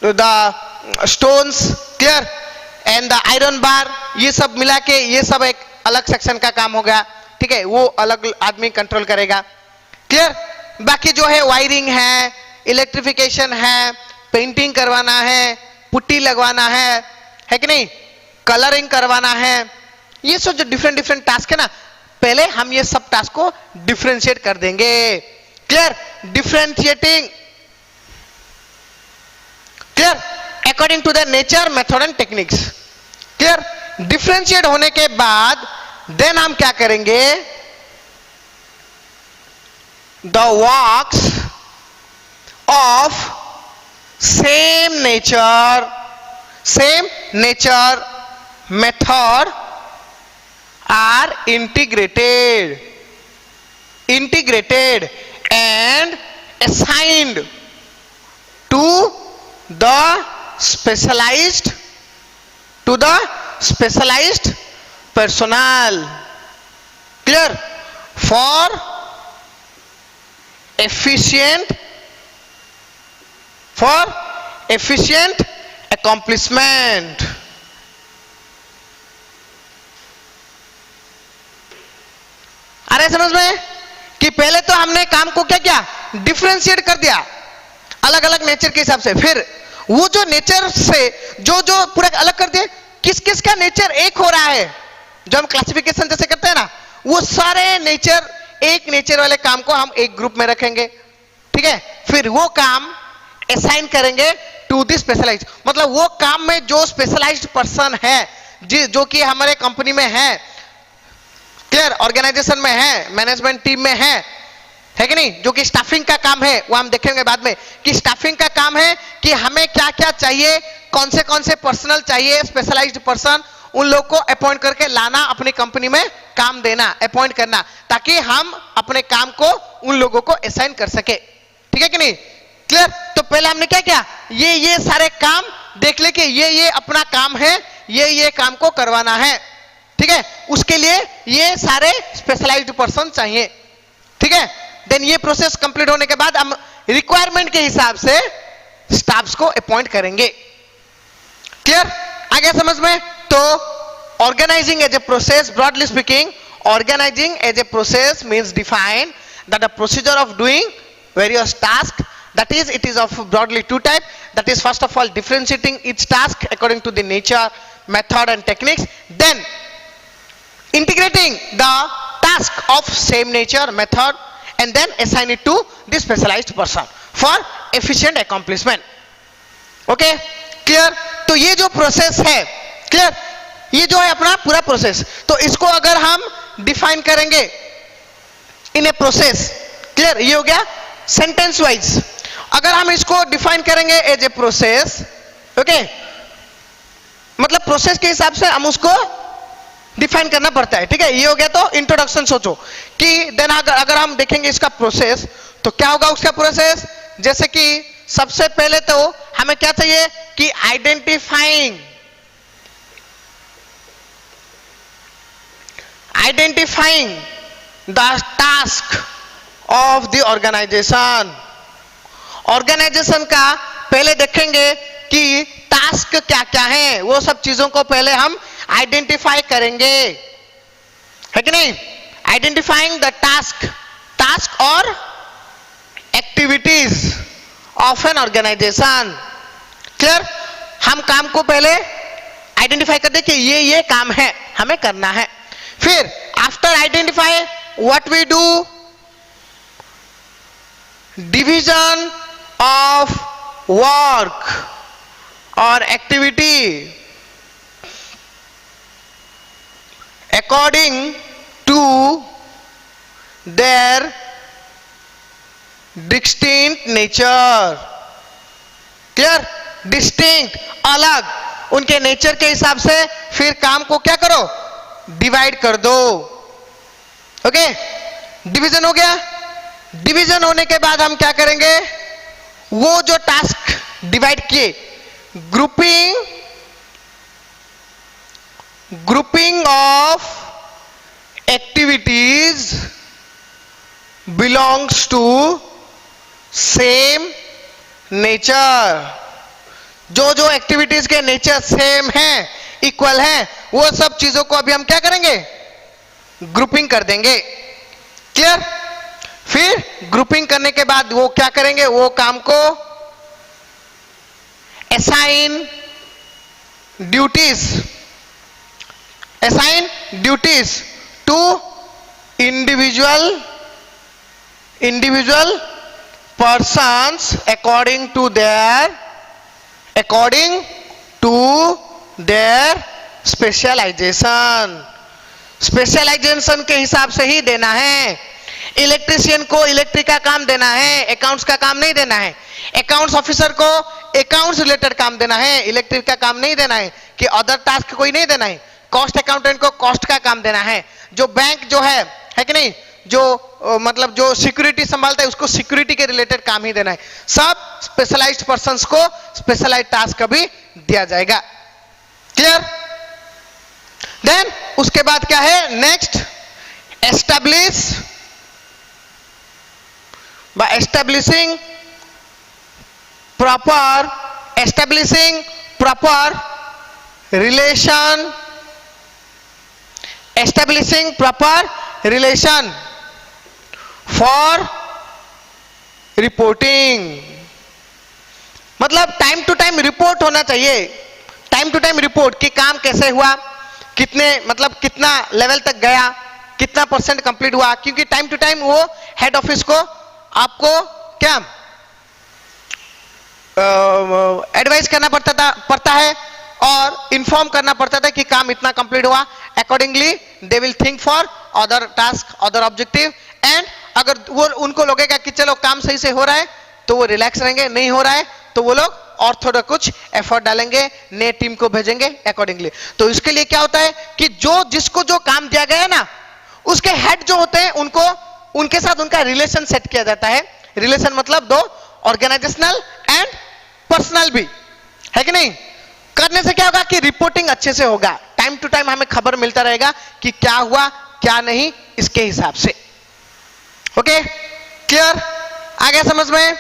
the stones, clear, and the iron bar, ये सब मिला के ये सब एक अलग सेक्शन का काम हो गया, ठीक है, वो अलग आदमी कंट्रोल करेगा, क्लियर, बाकी जो है वायरिंग है, इलेक्ट्रिफिकेशन है, पेंटिंग करवाना है, पुट्टी लगवाना है कि नहीं, कलरिंग करवाना है, ये सब जो डिफरेंट टास्क है ना, पहले हम ये सब टास्क को डिफरेंशिएट कर देंगे, clear, differentiating, clear, according to the nature, method and techniques, clear, differentiate होने के बाद देन हम क्या करेंगे, the works of same nature method are integrated and assigned to the specialized personnel. Clear? For efficient accomplishment. आ रहा है समझ में कि पहले तो हमने काम को क्या किया, डिफरेंशिएट कर दिया अलग अलग नेचर के हिसाब से, फिर वो जो नेचर से जो पूरा अलग कर दिए, किस किस का नेचर एक हो रहा है, जो हम क्लासिफिकेशन जैसे करते हैं ना, वो सारे नेचर, एक नेचर वाले काम को हम एक ग्रुप में रखेंगे, ठीक है। फिर वो काम असाइन करेंगे टू दी स्पेशलाइज्ड, मतलब वो काम में जो स्पेशलाइज्ड पर्सन है, जो कि हमारे कंपनी में है, क्लियर, ऑर्गेनाइजेशन में है, मैनेजमेंट टीम में है कि नहीं, जो कि स्टाफिंग का काम है, वो हम देखेंगे बाद में कि स्टाफिंग का काम है कि हमें क्या क्या चाहिए, कौन से पर्सनल चाहिए, स्पेशलाइज्ड पर्सन, उन लोग को अपॉइंट करके लाना, अपनी कंपनी में काम देना, अपॉइंट करना, ताकि हम अपने काम को उन लोगों को असाइन कर सके, ठीक है कि नहीं, क्लियर। तो पहले हमने क्या किया, ये सारे काम देख ले कि ये अपना काम है, ये काम को करवाना है, ठीक है, उसके लिए ये सारे स्पेशलाइज्ड पर्सन चाहिए, ठीक है। देन ये प्रोसेस कंप्लीट होने के बाद हम रिक्वायरमेंट के हिसाब से स्टाफ्स को अपॉइंट करेंगे, क्लियर, आ गया समझ में। तो organising as a process, broadly speaking, organising as a process means define that the procedure of doing various tasks, that is, it is of broadly two type, that is first of all differentiating each task according to the nature, method and techniques, then integrating the task of same nature, method, and then assign it to the specialized person for efficient accomplishment. Okay, clear? तो ये जो process है, clear, ये जो है अपना पूरा process, तो इसको अगर हम डिफाइन करेंगे इन ए प्रोसेस, क्लियर, ये हो गया सेंटेंस वाइज। अगर हम इसको डिफाइन करेंगे एज ए प्रोसेस, ओके, मतलब प्रोसेस के हिसाब से हम उसको डिफाइन करना पड़ता है, ठीक है, ये हो गया। तो इंट्रोडक्शन सोचो कि देन अगर हम देखेंगे इसका प्रोसेस, तो क्या होगा उसका प्रोसेस, जैसे कि सबसे पहले तो हमें क्या चाहिए कि identifying the task of the organisation. Organisation का पहले देखेंगे कि टास्क क्या क्या है, वो सब चीजों को पहले हम आइडेंटिफाई करेंगे, है कि नहीं, आइडेंटिफाइंग द टास्क और activities of an organisation, clear. हम काम को पहले आइडेंटिफाई कर दे कि ये काम है, हमें करना है। फिर after identify what we do, division of work और activity according to their distinct nature, clear, distinct, अलग, उनके नेचर के हिसाब से फिर काम को क्या करो, डिवाइड कर दो, ओके। डिवीजन हो गया। डिवीजन होने के बाद हम क्या करेंगे, वो जो टास्क डिवाइड किए, grouping of activities belongs to same nature. जो एक्टिविटीज के नेचर सेम हैं, इक्वल हैं, वो सब चीजों को अभी हम क्या करेंगे, ग्रुपिंग कर देंगे, क्लियर। फिर ग्रुपिंग करने के बाद वो क्या करेंगे, वो काम को assign duties to individual persons according to their specialization. Specialisation के हिसाब से ही देना है। इलेक्ट्रीशियन को इलेक्ट्रिक का काम देना है, अकाउंट्स का काम नहीं देना है। अकाउंट्स ऑफिसर को अकाउंट्स रिलेटेड काम देना है, इलेक्ट्रिक का काम नहीं देना है कि अदर टास्क कोई नहीं देना है। कॉस्ट अकाउंटेंट को कॉस्ट का काम देना है। जो बैंक जो है कि नहीं, जो मतलब जो सिक्योरिटी संभालता है उसको सिक्योरिटी के रिलेटेड काम ही देना है। सब स्पेशलाइज्ड पर्संस को स्पेशलाइज्ड टास्क भी दिया जाएगा। क्लियर? देन उसके बाद क्या है next, establish by establishing proper relation for reporting। मतलब टाइम टू टाइम रिपोर्ट होना चाहिए। टाइम टू टाइम रिपोर्ट कि काम कैसे हुआ, कितने मतलब कितना लेवल तक गया, कितना % कंप्लीट हुआ। क्योंकि टाइम टू टाइम वो हेड ऑफिस को आपको क्या एडवाइस करना पड़ता है और इन्फॉर्म करना पड़ता था कि काम इतना कंप्लीट हुआ। Accordingly they will think for other task, other objective. And अगर वो उनको लगेगा कि चलो काम सही से हो रहा है तो वो रिलैक्स रहेंगे, नहीं हो रहा है तो वो लोग और थोड़ा कुछ एफर्ट डालेंगे, नए टीम को भेजेंगे अकॉर्डिंगली। तो इसके लिए क्या होता है कि जिसको जो काम दिया गया है ना, उसके हेड जो होते हैं उनके साथ उनका रिलेशन सेट किया जाता है। रिलेशन मतलब दो, ऑर्गेनाइजेशनल एंड पर्सनल भी है कि नहीं। करने से क्या होगा कि रिपोर्टिंग अच्छे से होगा। टाइम टू टाइम हमें खबर मिलता रहेगा कि क्या हुआ क्या नहीं, इसके हिसाब से। Okay, clear? आ गया समझ में?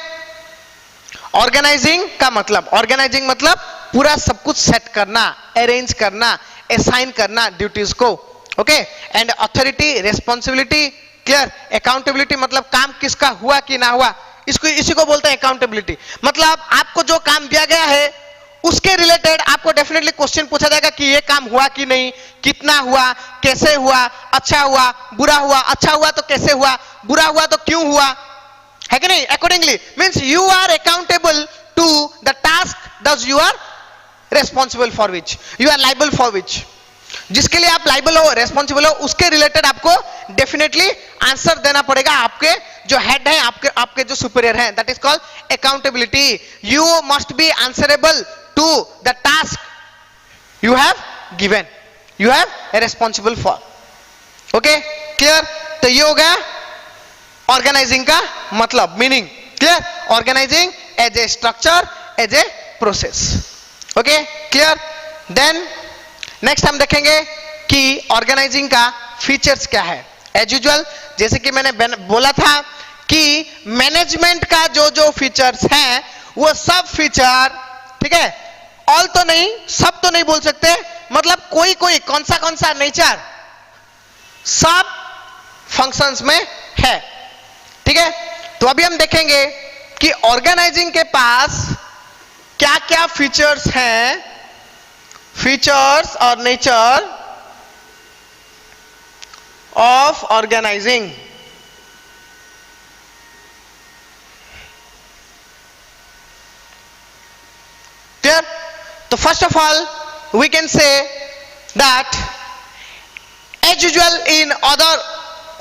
ऑर्गेनाइजिंग का मतलब, ऑर्गेनाइजिंग मतलब पूरा सब कुछ सेट करना, अरेंज करना, असाइन करना ड्यूटीज को। Okay, and authority, responsibility, clear? Accountability मतलब काम किसका हुआ कि ना हुआ, इसी को बोलते हैं अकाउंटेबिलिटी। मतलब आपको जो काम दिया गया है उसके रिलेटेड आपको डेफिनेटली क्वेश्चन पूछा जाएगा कि ये काम हुआ कि नहीं, कितना हुआ, कैसे हुआ, अच्छा हुआ, बुरा हुआ, अच्छा हुआ तो कैसे हुआ, बुरा हुआ तो क्यों हुआ, है कि नहीं। Accordingly means you are accountable to the task that you are responsible for which, you are liable for which. जिसके लिए आप लाइबल हो, रेस्पॉन्सिबल हो, उसके रिलेटेड आपको डेफिनेटली आंसर देना पड़ेगा। आपके जो हेड है, आपके जो सुपीरियर है, that is called accountability. You must be answerable to the task you have given, you have responsible for. Okay, clear? तो ये हो गया ऑर्गेनाइजिंग का मतलब, meaning. Clear? Organizing as a structure, as a process. Okay, clear? Then next हम देखेंगे कि organising का फीचर्स क्या है। एज यूजुअल जैसे कि मैंने बोला था कि मैनेजमेंट का जो फीचर्स हैं वो सब फीचर, ठीक है, ऑल तो नहीं, सब तो नहीं बोल सकते, मतलब कोई कौन सा नेचर सब फंक्शंस में है। ठीक है, तो अभी हम देखेंगे कि ऑर्गेनाइजिंग के पास क्या क्या फीचर्स हैं, फीचर्स और नेचर ऑफ ऑर्गेनाइजिंग। क्लियर? तो first of all we can say that as usual in other,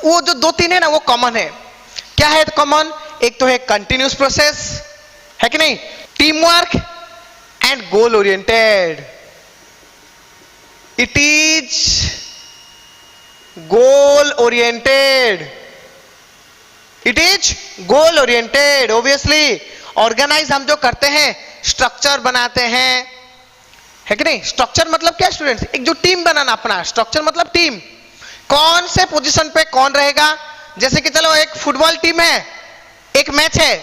वो जो दो तीन है ना वो कॉमन है। क्या है कॉमन? एक तो है कंटिन्यूस प्रोसेस, है कि नहीं, team work and goal oriented. It is goal oriented, it is goal oriented. Obviously organize हम जो करते हैं, स्ट्रक्चर बनाते हैं, है कि नहीं। स्ट्रक्चर मतलब क्या स्टूडेंट्स? एक जो टीम बनाना अपना, स्ट्रक्चर मतलब टीम, कौन से पोजीशन पे कौन रहेगा। जैसे कि चलो एक फुटबॉल टीम है, एक मैच है,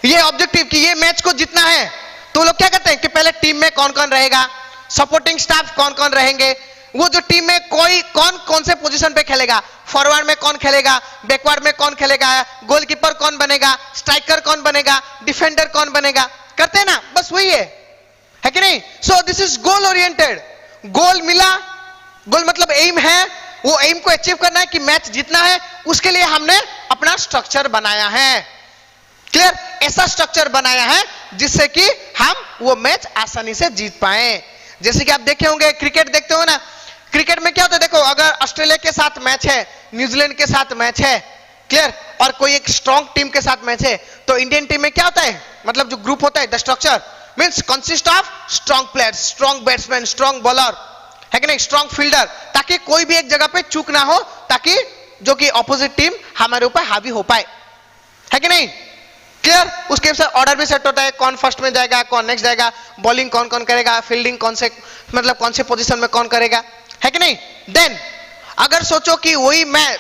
ये ऑब्जेक्टिव कि ये मैच को जीतना है, तो लोग क्या करते हैं कि पहले टीम में कौन कौन रहेगा, सपोर्टिंग स्टाफ कौन कौन रहेंगे, वो जो टीम में कौन से पोजीशन पे खेलेगा, फॉरवर्ड में कौन खेलेगा, बैकवर्ड में कौन खेलेगा, गोलकीपर कौन बनेगा, स्ट्राइकर कौन बनेगा, डिफेंडर कौन बनेगा, करते हैं ना, बस वही है कि नहीं। So this is goal oriented. Goal मिला, गोल मतलब एम है, वो एम को अचीव करना है कि मैच जीतना है, उसके लिए हमने अपना स्ट्रक्चर बनाया है। क्लियर? ऐसा स्ट्रक्चर बनाया है जिससे कि हम वो मैच आसानी से जीत पाए। जैसे कि आप देखे होंगे, क्रिकेट देखते हो ना, क्रिकेट में क्या होता है, देखो अगर ऑस्ट्रेलिया के साथ मैच है, न्यूजीलैंड के साथ मैच है, क्लियर, और कोई एक स्ट्रॉन्ग टीम के साथ मैच है, तो इंडियन टीम में क्या होता है, मतलब जो ग्रुप होता है, the structure means consist of strong players, strong batsman, strong bowler, है कि नहीं, स्ट्रॉन्ग फील्डर, ताकि कोई भी एक जगह पे चूक ना हो, ताकि जो कि ऑपोजिट टीम हमारे ऊपर हावी हो पाए, है कि नहीं, क्लियर। उसके साथ ऑर्डर भी सेट होता है, कौन फर्स्ट में जाएगा, कौन नेक्स्ट जाएगा, बॉलिंग कौन कौन करेगा, फील्डिंग कौन से, मतलब कौन से पोजीशन में कौन करेगा, है कि नहीं। देन अगर सोचो कि वही मैं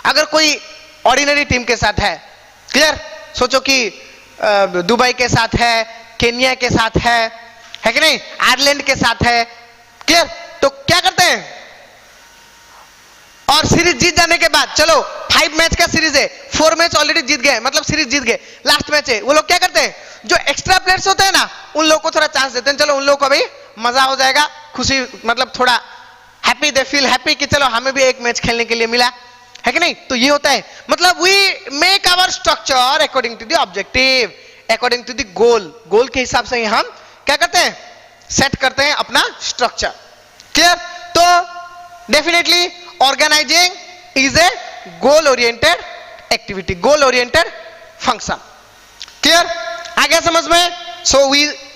अगर कोई ऑर्डिनरी टीम के साथ है, क्लियर, सोचो कि दुबई के साथ है, केन्या के साथ है कि नहीं, आयरलैंड के साथ है, क्लियर, तो क्या करते हैं, और सीरीज जीत जाने के बाद, चलो 5 मैच का सीरीज है, 4 मैच ऑलरेडी जीत गए, मतलब सीरीज जीत गए, लास्ट मैच है, वो लोग क्या करते हैं, जो एक्स्ट्रा प्लेयर्स होते हैं ना, उन लोगों को थोड़ा चांस देते हैं, चलो उन लोगों को भी मजा हो जाएगा, खुशी, मतलब थोड़ा हैप्पी, दे फील हैप्पी कि चलो हमें भी एक मैच खेलने के लिए मिला, है कि नहीं। तो ये होता है, मतलब we make our structure according to the objective, according to the goal, goal के हिसाब से हम क्या करते हैं, सेट करते हैं अपना स्ट्रक्चर, क्लियर। तो definitely organising is a goal oriented activity, goal oriented function, clear, आ गया समझ में। So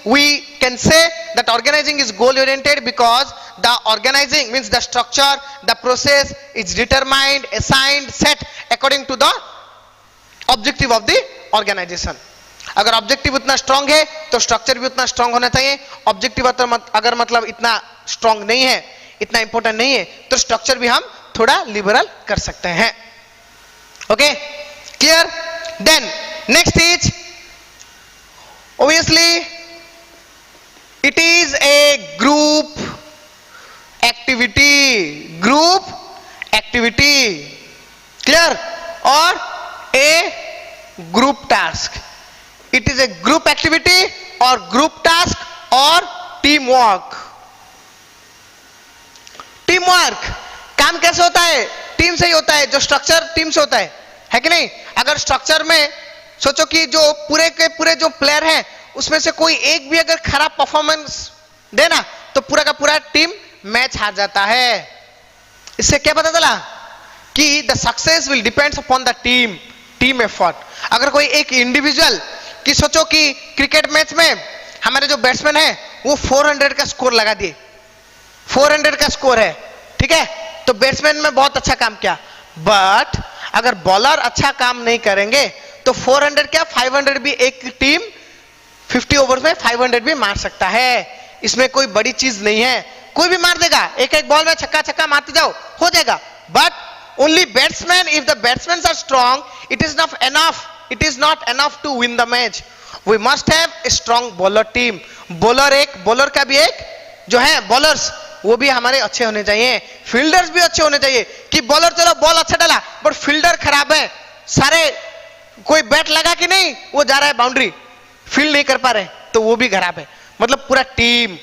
we can say that organizing is goal oriented because the organizing means the structure, the process is determined, assigned, set according to the objective of the organization. अगर objective उतना strong है तो structure भी उतना strong होना चाहिए, objective अगर मतलब इतना स्ट्रांग नहीं है, इतना इंपॉर्टेंट नहीं है, तो स्ट्रक्चर भी हम थोड़ा लिबरल कर सकते हैं, okay, clear. Then next is obviously it is a group activity, clear, or a group task, it is a group activity or group task or teamwork, काम कैसे होता है, टीम से ही होता है, जो स्ट्रक्चर टीम से होता है कि नहीं। अगर स्ट्रक्चर में सोचो कि जो पूरे के पूरे जो प्लेयर हैं उसमें से कोई एक भी अगर खराब परफॉर्मेंस देना तो पूरा का पूरा टीम मैच हार जाता है। इससे क्या पता चला कि the success will depends upon the team effort. अगर कोई एक इंडिविजुअल की सोचो कि क्रिकेट मैच में हमारे जो बैट्समैन है वो 400 का स्कोर लगा दिए, 400 का स्कोर है, ठीक है, तो बैट्समैन में बहुत अच्छा काम किया, बट अगर बॉलर अच्छा काम नहीं करेंगे तो 400 क्या 500 भी एक टीम 50 ओवर में 500 भी मार सकता है। इसमें कोई बड़ी चीज नहीं है, कोई भी मार देगा, एक एक बॉल में छक्का मारते जाओ, हो जाएगा। But only batsman, if the batsman are strong, it is not enough to win the match. We must have a strong bowler team. Bowler का भी एक जो है बॉलर्स वो भी हमारे अच्छे होने चाहिए, फील्डर्स भी अच्छे होने चाहिए। कि बॉलर चलो बॉल अच्छा डाला बट फील्डर खराब है, सारे कोई बैट लगा कि नहीं, वो जा रहा है बाउंड्री, फील्ड नहीं कर पा रहे, तो वो भी खराब है। मतलब पूरा टीम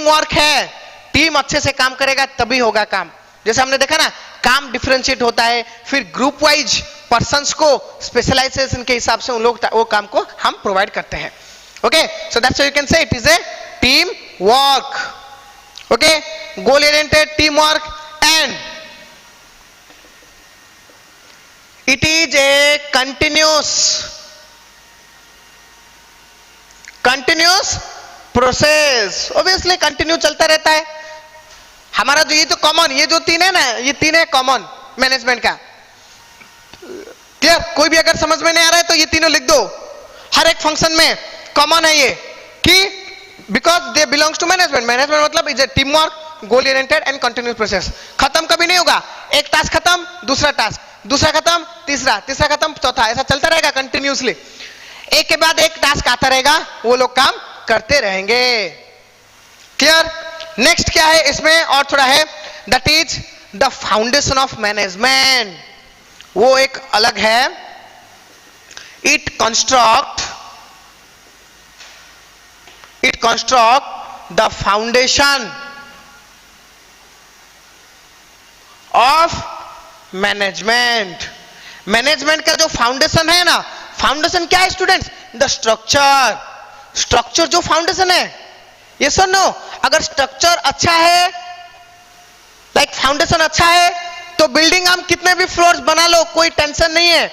वर्क है, टीम अच्छे से काम करेगा तभी होगा काम। जैसे हमने देखा ना, काम डिफरेंशिएट होता है, फिर ग्रुप वाइज पर्संस को स्पेशलाइजेशन के हिसाब से उन लोग वो काम को हम प्रोवाइड करते हैं। Okay, so that's why you can say it is a team work, okay, goal oriented team work, and it is a continuous process। obviously continue चलता रहता है हमारा। जो ये जो कॉमन, ये जो तीन है ना, ये तीन है कॉमन मैनेजमेंट का, क्लियर। कोई भी अगर समझ में नहीं आ रहा है तो ये तीनों लिख दो, हर एक फंक्शन में कॉमन है ये, कि because they belongs to management. मतलब is a team work, goal oriented and continuous process. खत्म कभी नहीं होगा, एक टास्क खत्म, दूसरा टास्क, दूसरा खत्म, तीसरा खत्म, चौथा, ऐसा चलता रहेगा कंटिन्यूसली। एक के बाद एक टास्क आता रहेगा, वो लोग काम करते रहेंगे, क्लियर। नेक्स्ट क्या है इसमें और थोड़ा है, that is the foundation of management. वो एक अलग है, it construct the foundation of management. Management का जो फाउंडेशन है ना, फाउंडेशन क्या है स्टूडेंट्स? द स्ट्रक्चर जो फाउंडेशन है, ये सुनो, अगर स्ट्रक्चर अच्छा है लाइक फाउंडेशन अच्छा है तो बिल्डिंग हम कितने भी फ्लोर्स बना लो कोई टेंशन नहीं है।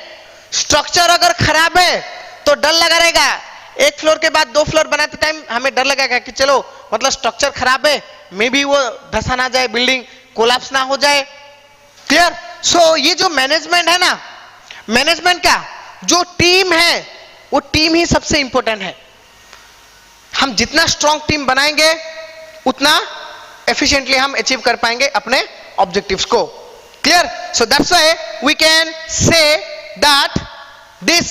स्ट्रक्चर अगर खराब है तो डर लगा रहेगा, एक फ्लोर के बाद दो फ्लोर बनाते टाइम हमें डर लगेगा कि चलो मतलब स्ट्रक्चर खराब है, मे बी वो धंसा ना जाए, बिल्डिंग कोलैप्स ना हो जाए। क्लियर? सो ये जो मैनेजमेंट है ना, मैनेजमेंट का जो टीम है वो टीम ही सबसे इंपॉर्टेंट है। हम जितना स्ट्रॉन्ग टीम बनाएंगे उतना एफिशिएंटली हम अचीव कर पाएंगे अपने ऑब्जेक्टिव्स को। Clear? So that's why we can say that this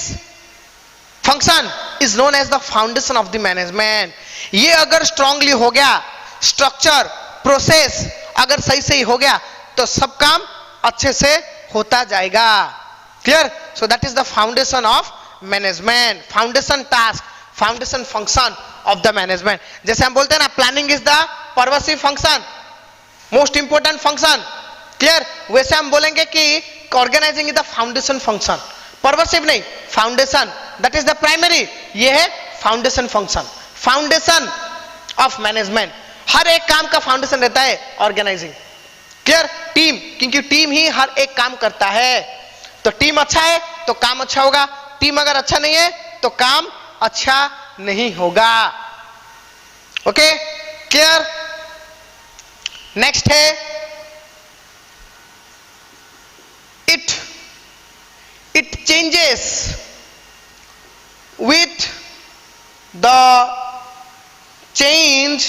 function is known as the foundation of the management. ये अगर स्ट्रांगली हो गया, स्ट्रक्चर प्रोसेस अगर सही सही हो गया तो सब काम अच्छे से होता जाएगा। Clear? So that is the foundation of management, foundation task, foundation function of the management. जैसे हम बोलते हैं ना planning is the pervasive function, most important function. Clear? वैसे हम बोलेंगे कि organising is the foundation function, pervasive नहीं, foundation that is the primary, ये है foundation function, foundation of management. हर एक काम का फाउंडेशन रहता है ऑर्गेनाइजिंग। क्लियर? टीम, क्योंकि टीम ही हर एक काम करता है। तो टीम अच्छा है तो काम अच्छा होगा, टीम अगर अच्छा नहीं है तो काम अच्छा नहीं होगा। ओके? क्लियर? नेक्स्ट है it changes with the change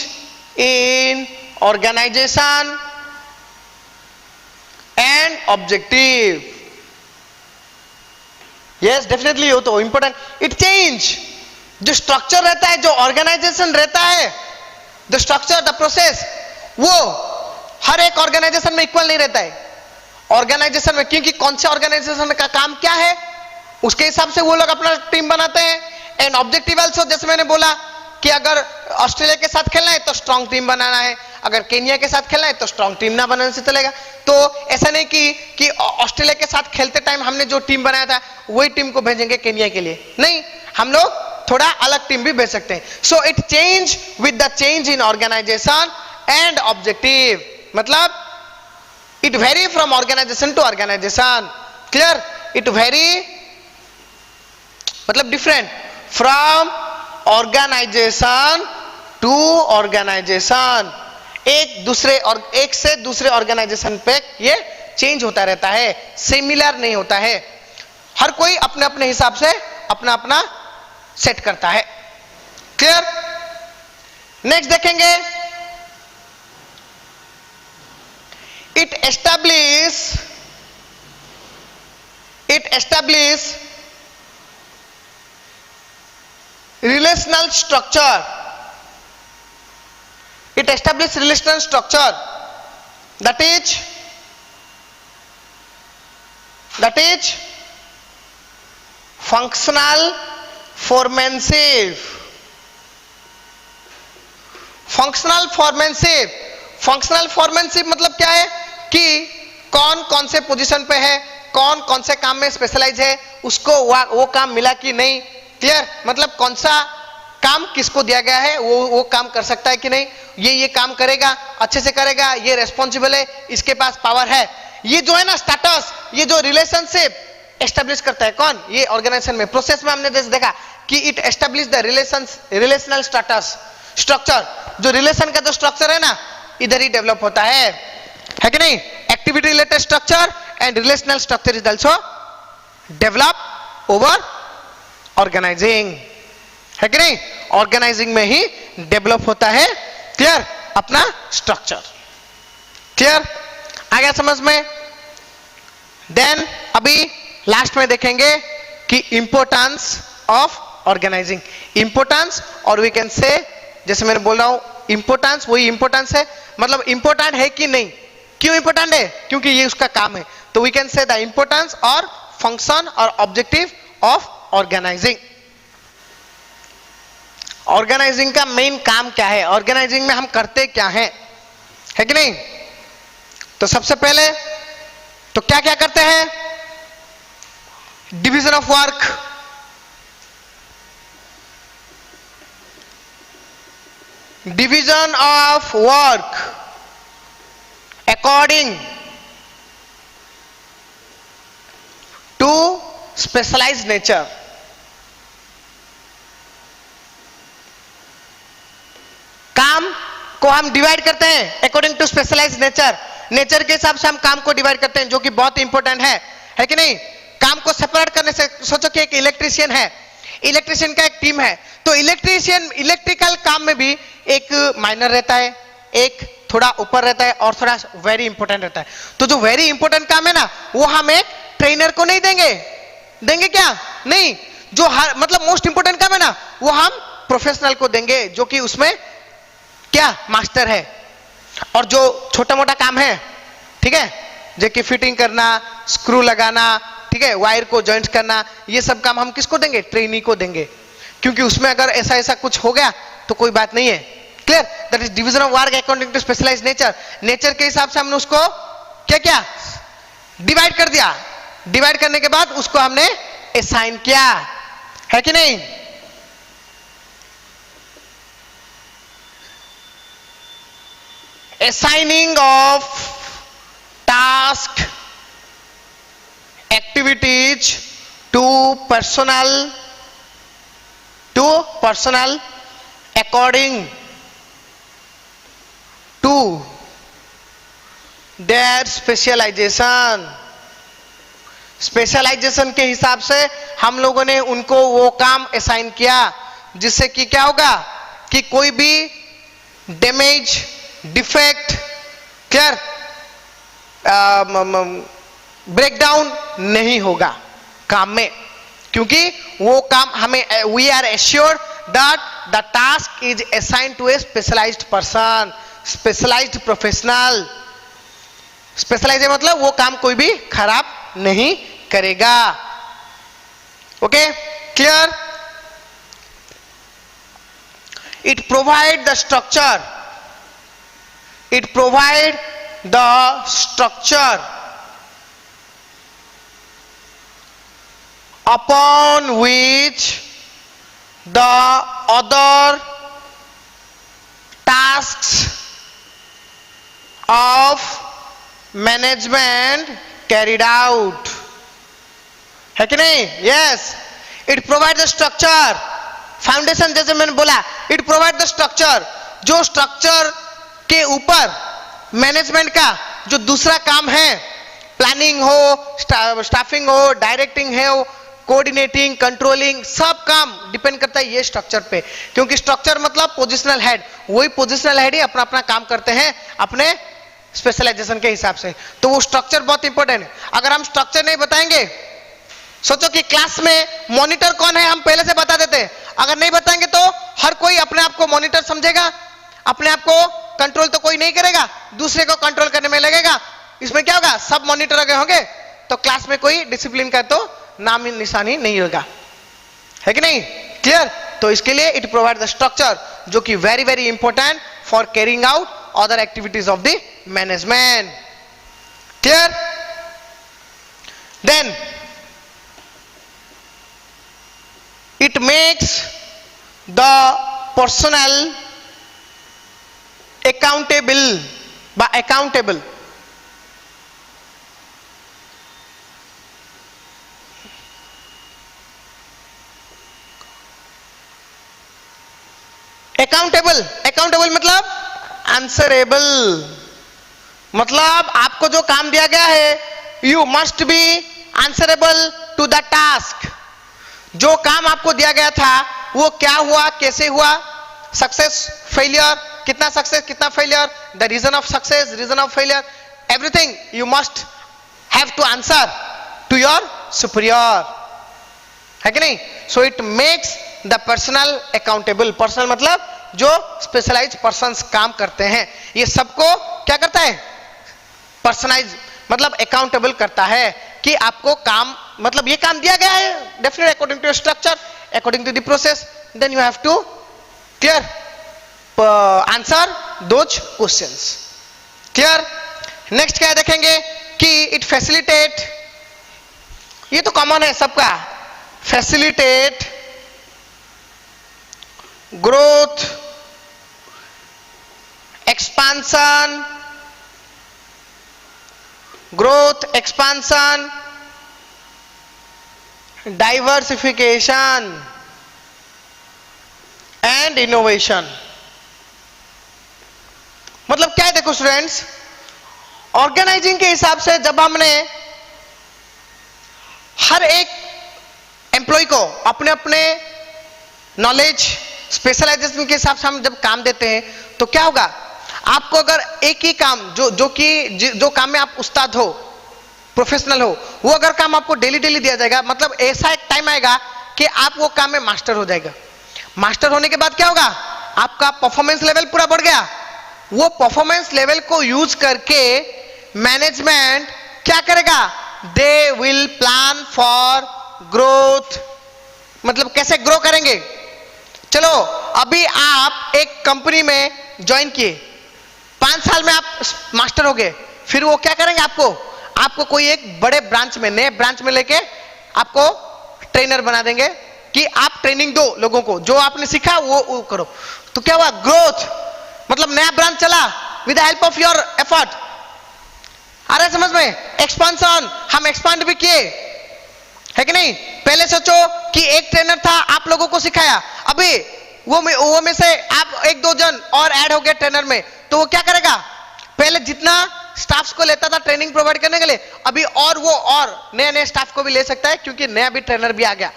in organization and objective. yes definitely हो तो important, it change, जो स्ट्रक्चर रहता है, जो ऑर्गेनाइजेशन रहता है, द स्ट्रक्चर द प्रोसेस, वो हर एक ऑर्गेनाइजेशन में इक्वल नहीं रहता है। ऑर्गेनाइजेशन में क्योंकि कौन से ऑर्गेनाइजेशन का काम क्या है उसके हिसाब से वो लोग अपना टीम बनाते हैं। एंड ऑब्जेक्टिव आल्सो, जैसे मैंने बोला कि अगर ऑस्ट्रेलिया के साथ खेलना है तो स्ट्रांग टीम बनाना है, अगर केन्या के साथ खेलना है तो स्ट्रांग टीम ना बनाने से चलेगा। तो ऐसा नहीं कि ऑस्ट्रेलिया के साथ खेलते टाइम हमने जो टीम बनाया था वही टीम को भेजेंगे केन्या के लिए, नहीं, हम लोग थोड़ा अलग टीम भी भेज सकते हैं। So it change with the change in organization and objective, मतलब it vary from organization to organization. Clear? it vary मतलब different from organization to organization, एक से दूसरे ऑर्गेनाइजेशन पे ये चेंज होता रहता है, सिमिलर नहीं होता है। हर कोई अपने अपने हिसाब से अपना अपना सेट करता है। क्लियर? नेक्स्ट देखेंगे, it establish relational structure, it establish relational structure that is functional formative, functional फॉर्मेंशिप मतलब क्या है कि कौन कौन से पोजीशन पे है, कौन कौन से काम में स्पेशलाइज है, उसको वो काम मिला कि नहीं। क्लियर? मतलब कौन सा काम किसको दिया गया है वो काम कर सकता है कि नहीं, ये काम करेगा, अच्छे से करेगा, ये रेस्पॉन्सिबल है, इसके पास पावर है। ये जो है ना स्टेटस, ये जो रिलेशनशिप एस्टेब्लिश करता है कौन, ये ऑर्गेनाइजेशन में। प्रोसेस में हमने जैसे देखा कि it establish the relational status structure, जो रिलेशन का जो स्ट्रक्चर है ना इधर ही डेवलप होता है कि नहीं। Activity related structure and relational structure is also develop over organizing, है कि नहीं। ऑर्गेनाइजिंग में ही डेवलप होता है, क्लियर, अपना स्ट्रक्चर। क्लियर? आ गया समझ में? देन अभी लास्ट में देखेंगे कि इंपोर्टेंस ऑफ ऑर्गेनाइजिंग, इंपोर्टेंस, और वी कैन से, जैसे मैं बोल रहा हूं इंपोर्टेंस, वही इंपोर्टेंस है, मतलब इंपोर्टेंट है कि नहीं। क्यों इंपोर्टेंट है? क्योंकि ये उसका काम है। तो we can say the importance और फंक्शन और ऑब्जेक्टिव ऑफ ऑर्गेनाइजिंग। ऑर्गेनाइजिंग का मेन काम क्या है, ऑर्गेनाइजिंग में हम करते क्या हैं, है कि नहीं। तो सबसे पहले तो क्या क्या करते हैं, division of work, division of work according to specialized nature. काम को हम डिवाइड करते हैं according to specialized nature. Nature के हिसाब से हम काम को डिवाइड करते हैं, जो कि बहुत इंपॉर्टेंट है कि नहीं। काम को सेपरेट करने से, सोचो कि एक इलेक्ट्रिशियन है, इलेक्ट्रिशियन का एक टीम है, तो इलेक्ट्रिशियन इलेक्ट्रिकल काम में भी एक माइनर रहता है, एक थोड़ा ऊपर रहता है और थोड़ा वेरी इंपॉर्टेंट रहता है। तो जो वेरी इंपॉर्टेंट काम है ना, वो हम एक ट्रेनर को नहीं देंगे। देंगे क्या? नहीं। जो हर मतलब मोस्ट इंपॉर्टेंट काम है ना, वो हम प्रोफेशनल को देंगे, जो कि उसमें क्या मास्टर है। और जो छोटा मोटा काम है, ठीक है, जैसे फिटिंग करना, स्क्रू लगाना, ठीक है, वायर को जॉइंट करना, ये सब काम हम किसको देंगे? ट्रेनी को देंगे। क्योंकि उसमें अगर ऐसा ऐसा कुछ हो गया तो कोई बात नहीं है। Clear? That is division of work according to specialized nature. Nature के हिसाब से हमने उसको क्या क्या डिवाइड कर दिया। डिवाइड करने के बाद उसको हमने असाइन किया, है कि नहीं? assigning of task activities to personnel according to their specialization। Specialisation के हिसाब से हम लोगों ने उनको वो काम असाइन किया, जिससे कि क्या होगा कि कोई भी डैमेज, डिफेक्ट, क्लियर, ब्रेकडाउन नहीं होगा काम में। क्योंकि वो काम हमें, we are assured that the task is assigned to a specialized person, specialized professional. Specialize मतलब वो काम कोई भी खराब नहीं करेगा। Okay, clear? It provide the structure, it provide the structure upon which the other tasks of management carried out, है कि नहीं? Yes, it provide the structure, foundation, जैसे मैंने बोला, it provide the structure, जो स्ट्रक्चर के ऊपर मैनेजमेंट का जो दूसरा काम है, प्लानिंग हो, स्टाफिंग हो, डायरेक्टिंग हो, कोऑर्डिनेटिंग, कंट्रोलिंग, सब काम डिपेंड करता है ये स्ट्रक्चर पे। क्योंकि स्ट्रक्चर मतलब पोजिशनल हेड, वही पोजिशनल हेड ही अपना अपना काम करते हैं अपने स्पेशलाइजेशन के हिसाब से। तो वो स्ट्रक्चर बहुत इंपॉर्टेंट है। अगर हम स्ट्रक्चर नहीं बताएंगे, सोचो कि क्लास में मॉनिटर कौन है हम पहले से बता देते, अगर नहीं बताएंगे तो हर कोई अपने आप को मॉनिटर समझेगा, अपने आप को कंट्रोल तो कोई नहीं करेगा, दूसरे को कंट्रोल करने में लगेगा। इसमें क्या होगा? सब मॉनिटर अगर होंगे तो क्लास में कोई डिसिप्लिन का तो नाम निशानी नहीं होगा, है कि नहीं? क्लियर? तो इसके लिए इट प्रोवाइड द स्ट्रक्चर, जो कि very very important for carrying out other activities of the management. Clear? Then it makes the personnel accountable मतलब आंसरेबल, मतलब आपको जो काम दिया गया है, you must be answerable to the task. जो काम आपको दिया गया था वो क्या हुआ, कैसे हुआ, सक्सेस, फेलियर, कितना सक्सेस, कितना failure, the reason of success, reason of failure, everything you must have to answer to your superior, है कि नहीं? So it makes the personal accountable. Personal मतलब जो स्पेशलाइज्ड पर्सन्स काम करते हैं, ये सबको क्या करता है? पर्सनलाइज मतलब अकाउंटेबल करता है कि आपको काम, मतलब ये काम दिया गया है, definitely according to structure, according to the process, then you have to clear answer those questions. Clear? Next क्या देखेंगे कि इट फैसिलिटेट, ये तो कॉमन है सबका, facilitate growth, expansion growth, expansion, diversification and innovation. मतलब क्या है, देखो स्टूडेंट्स, ऑर्गेनाइजिंग के हिसाब से जब हमने हर एक एम्प्लॉय को अपने अपने नॉलेज स्पेशलाइजेशन के हिसाब से हम जब काम देते हैं तो क्या होगा, आपको अगर एक ही काम जो काम में आप उस्ताद हो, प्रोफेशनल हो, वो अगर काम आपको डेली डेली दिया जाएगा, मतलब ऐसा एक टाइम आएगा कि आप वो काम में मास्टर हो जाएगा। मास्टर होने के बाद क्या होगा, आपका परफॉर्मेंस लेवल पूरा बढ़ गया। वो परफॉर्मेंस लेवल को यूज करके मैनेजमेंट क्या करेगा, they will plan for growth. मतलब कैसे ग्रो करेंगे, चलो अभी आप एक कंपनी में ज्वाइन किए, 5 साल में आप मास्टर हो गए, फिर वो क्या करेंगे, आपको कोई एक बड़े ब्रांच में, नए ब्रांच में लेके आपको ट्रेनर बना देंगे कि आप ट्रेनिंग दो लोगों को, जो आपने सीखा वो करो। तो क्या हुआ, ग्रोथ, मतलब नया ब्रांच चला with the help of your effort. आ रहा है समझ में? एक्सपांशन, हम एक्सपांड भी किए, है कि नहीं? पहले सोचो कि एक ट्रेनर था, आप लोगों को सिखाया, अभी वो में से आप 1-2 जन और ऐड हो गए ट्रेनर में, तो वो क्या करेगा, पहले जितना स्टाफ्स को लेता था ट्रेनिंग प्रोवाइड करने के लिए, अभी और वो और नए स्टाफ को भी ले सकता है, क्योंकि नया भी ट्रेनर भी आ गया।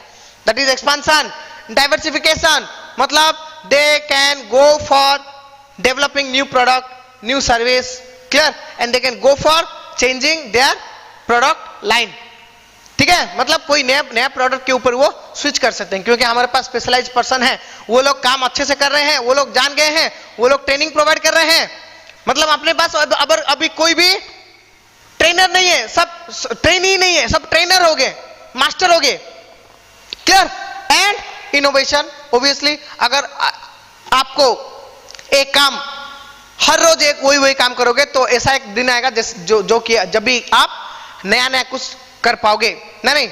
That is expansion. डाइवर्सिफिकेशन, मतलब they can go for developing new product, new service, clear, and they can go for changing their product line. ठीक है, मतलब कोई नया प्रोडक्ट के ऊपर वो स्विच कर सकते हैं, क्योंकि हमारे पास स्पेशलाइज्ड पर्सन है, वो लोग काम अच्छे से कर रहे हैं, वो लोग जान गए हैं, वो लोग ट्रेनिंग प्रोवाइड कर रहे हैं। मतलब अपने पास अभी कोई भी ट्रेनर नहीं है, सब ट्रेनी नहीं है, सब ट्रेनर हो गए, मास्टर हो गए, क्लियर। एंड इनोवेशन, ऑब्वियसली अगर आपको एक काम हर रोज वही काम करोगे तो ऐसा एक दिन आएगा जो कि जब भी आप नया कुछ कर पाओगे। नहीं,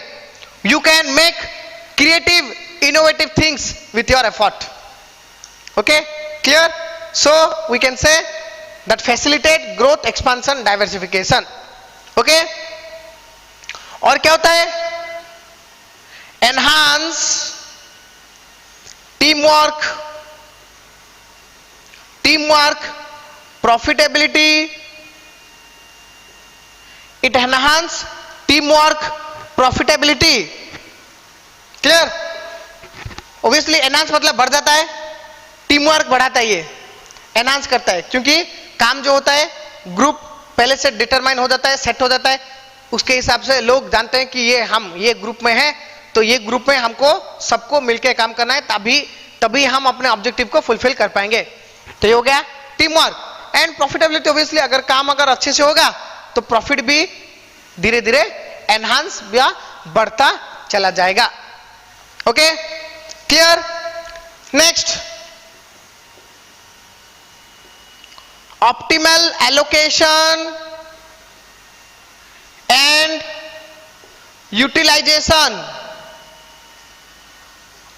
you can make creative innovative things with your effort. Okay, clear? So we can say that facilitate growth, expansion, diversification. Okay, और क्या होता है, enhance teamwork, profitability, it enhance teamwork, profitability, clear. Obviously enhance मतलब बढ़ जाता है, teamwork बढ़ाता है, ये एनहांस करता है, क्योंकि काम जो होता है ग्रुप पहले से डिटरमाइन हो जाता है, सेट हो जाता है, उसके हिसाब से लोग जानते हैं कि ये ग्रुप में है, तो ये ग्रुप में हमको सबको मिलकर काम करना है, तभी हम अपने ऑब्जेक्टिव को फुलफिल कर पाएंगे। तो ये हो गया team work. And profitability, obviously अगर काम अच्छे से होगा तो प्रॉफिट भी धीरे धीरे एनहांस या बढ़ता चला जाएगा। Okay, clear? Next, optimal allocation and utilization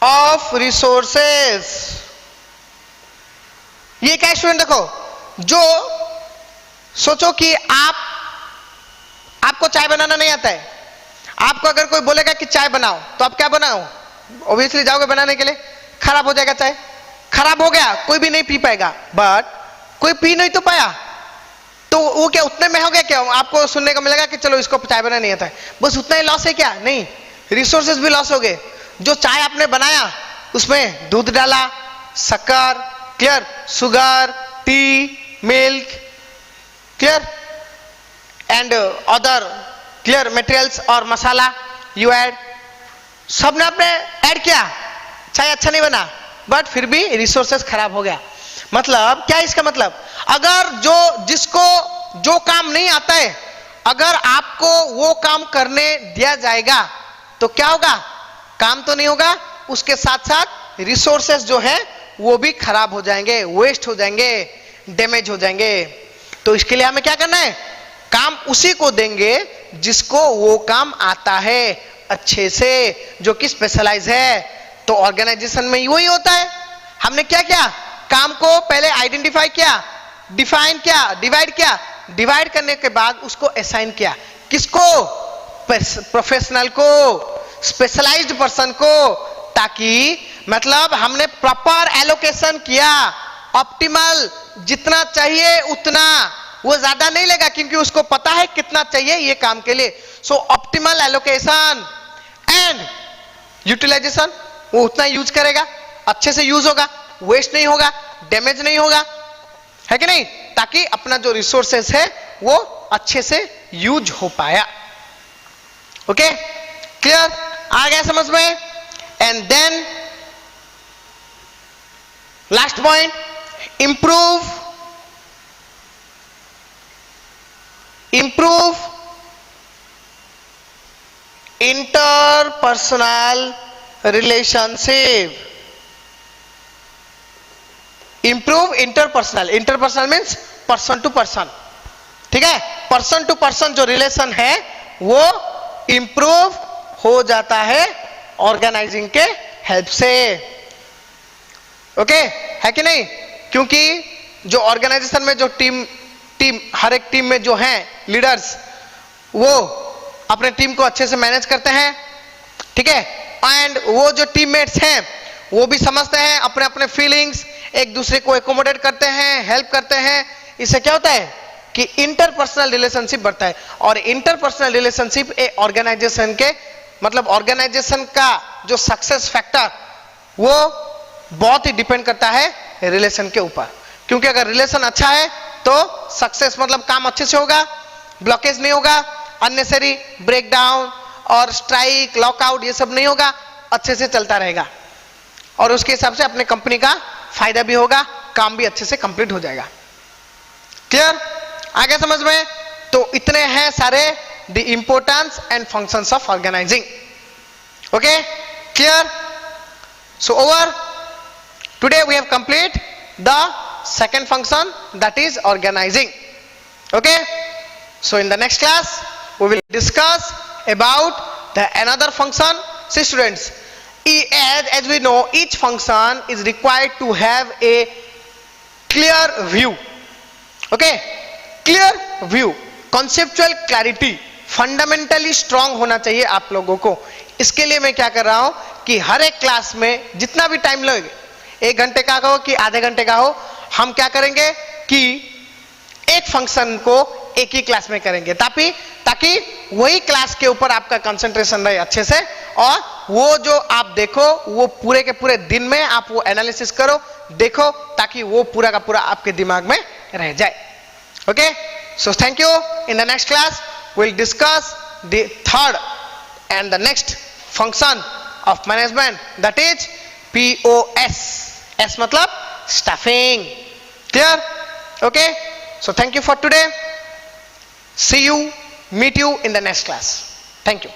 of resources. ये क्या स्टूडेंट, देखो, जो सोचो कि आपको चाय बनाना नहीं आता है, आपको अगर कोई बोलेगा कि चाय बनाओ, तो आप क्या बनाओ, ऑब्वियसली जाओगे बनाने के लिए, खराब हो जाएगा, चाय खराब हो गया, कोई भी नहीं पी पाएगा। बट कोई पी नहीं तो पाया, तो वो क्या उतने में हो गया क्या, आपको सुनने को मिलेगा कि चलो इसको चाय बनाना नहीं आता है, बस उतना ही लॉस है क्या? नहीं, रिसोर्सेज भी लॉस हो गए। जो चाय आपने बनाया उसमें दूध डाला, शक्कर, clear, sugar, T, milk, clear, and other clear materials और मसाला यू ऐड, सबने आपने ऐड किया, चाय अच्छा नहीं बना, बट फिर भी रिसोर्सेस खराब हो गया। मतलब क्या है इसका मतलब, अगर जिसको जो काम नहीं आता है, अगर आपको वो काम करने दिया जाएगा तो क्या होगा, काम तो नहीं होगा, उसके साथ साथ रिसोर्सेस जो है वो भी खराब हो जाएंगे, वेस्ट हो जाएंगे, डैमेज हो जाएंगे। तो इसके लिए हमें क्या करना है, काम उसी को देंगे जिसको वो काम आता है अच्छे से, जो कि स्पेशलाइज है। तो ऑर्गेनाइजेशन में वही होता है, हमने क्या किया, काम को पहले आइडेंटिफाई किया, डिफाइन किया, डिवाइड किया, डिवाइड करने के बाद उसको असाइन किया, किसको? प्रोफेशनल को, स्पेशलाइज्ड पर्सन को, ताकि मतलब हमने प्रॉपर एलोकेशन किया, ऑप्टिमल जितना चाहिए उतना, वो ज्यादा नहीं लेगा क्योंकि उसको पता है कितना चाहिए ये काम के लिए। सो ऑप्टिमल एलोकेशन एंड यूटिलाइजेशन, वो उतना यूज करेगा, अच्छे से यूज होगा, वेस्ट नहीं होगा, डैमेज नहीं होगा, है कि नहीं, ताकि अपना जो रिसोर्सेस है वो अच्छे से यूज हो पाया। ओके, क्लियर, आ गया समझ में? And then last point, improve interpersonal relationship. Improve interpersonal means person to person, ठीक है, पर्सन टू पर्सन जो रिलेशन है वो इंप्रूव हो जाता है ऑर्गेनाइजिंग के हेल्प से। ओके, है कि नहीं? क्योंकि जो ऑर्गेनाइजेशन में जो टीम हर एक टीम में जो हैं लीडर्स, वो अपने टीम को अच्छे से मैनेज करते हैं, ठीक है, एंड वो जो टीममेट्स हैं वो भी समझते हैं अपने अपने फीलिंग्स, एक दूसरे को एकोमोडेट करते हैं, हेल्प करते हैं। इससे क्या होता है कि इंटरपर्सनल रिलेशनशिप बढ़ता है, और इंटरपर्सनल रिलेशनशिप एक ऑर्गेनाइजेशन के मतलब ऑर्गेनाइजेशन का जो सक्सेस फैक्टर वो बहुत ही डिपेंड करता है रिलेशन के ऊपर। क्योंकि अगर रिलेशन अच्छा है तो सक्सेस मतलब काम अच्छे से होगा, ब्लॉकेज नहीं होगा, अननेसेसरी ब्रेकडाउन और स्ट्राइक, लॉकआउट ये सब नहीं होगा, अच्छे से चलता रहेगा, और उसके हिसाब से अपने कंपनी का फायदा भी होगा, काम भी अच्छे से कंप्लीट हो जाएगा। क्लियर, आगे समझ में? तो इतने हैं सारे the importance and functions of organizing. Okay, clear? So over, today we have complete the second function, that is organizing. Okay, so in the next class we will discuss about the another function. See students, as we know, each function is required to have a clear view. Okay, clear view, conceptual clarity, fundamentally strong होना चाहिए आप लोगों को। इसके लिए मैं क्या कर रहा हूं कि हर एक क्लास में जितना भी टाइम लगे, 1 घंटे का हो कि आधे घंटे का हो, हम क्या करेंगे कि एक फंक्शन को एक ही क्लास में करेंगे, ताकि वही क्लास के ऊपर आपका कंसंट्रेशन रहे अच्छे से, और वो जो आप देखो वो पूरे के पूरे दिन में आप वो एनालिसिस करो, देखो, ताकि वो पूरा का पूरा आपके दिमाग में रह जाए। Okay, so thank you. In the next class we'll discuss the third and the next function of management, that is POS. S मतलब staffing. Clear? Okay, so thank you for today. See you, meet you in the next class. Thank you.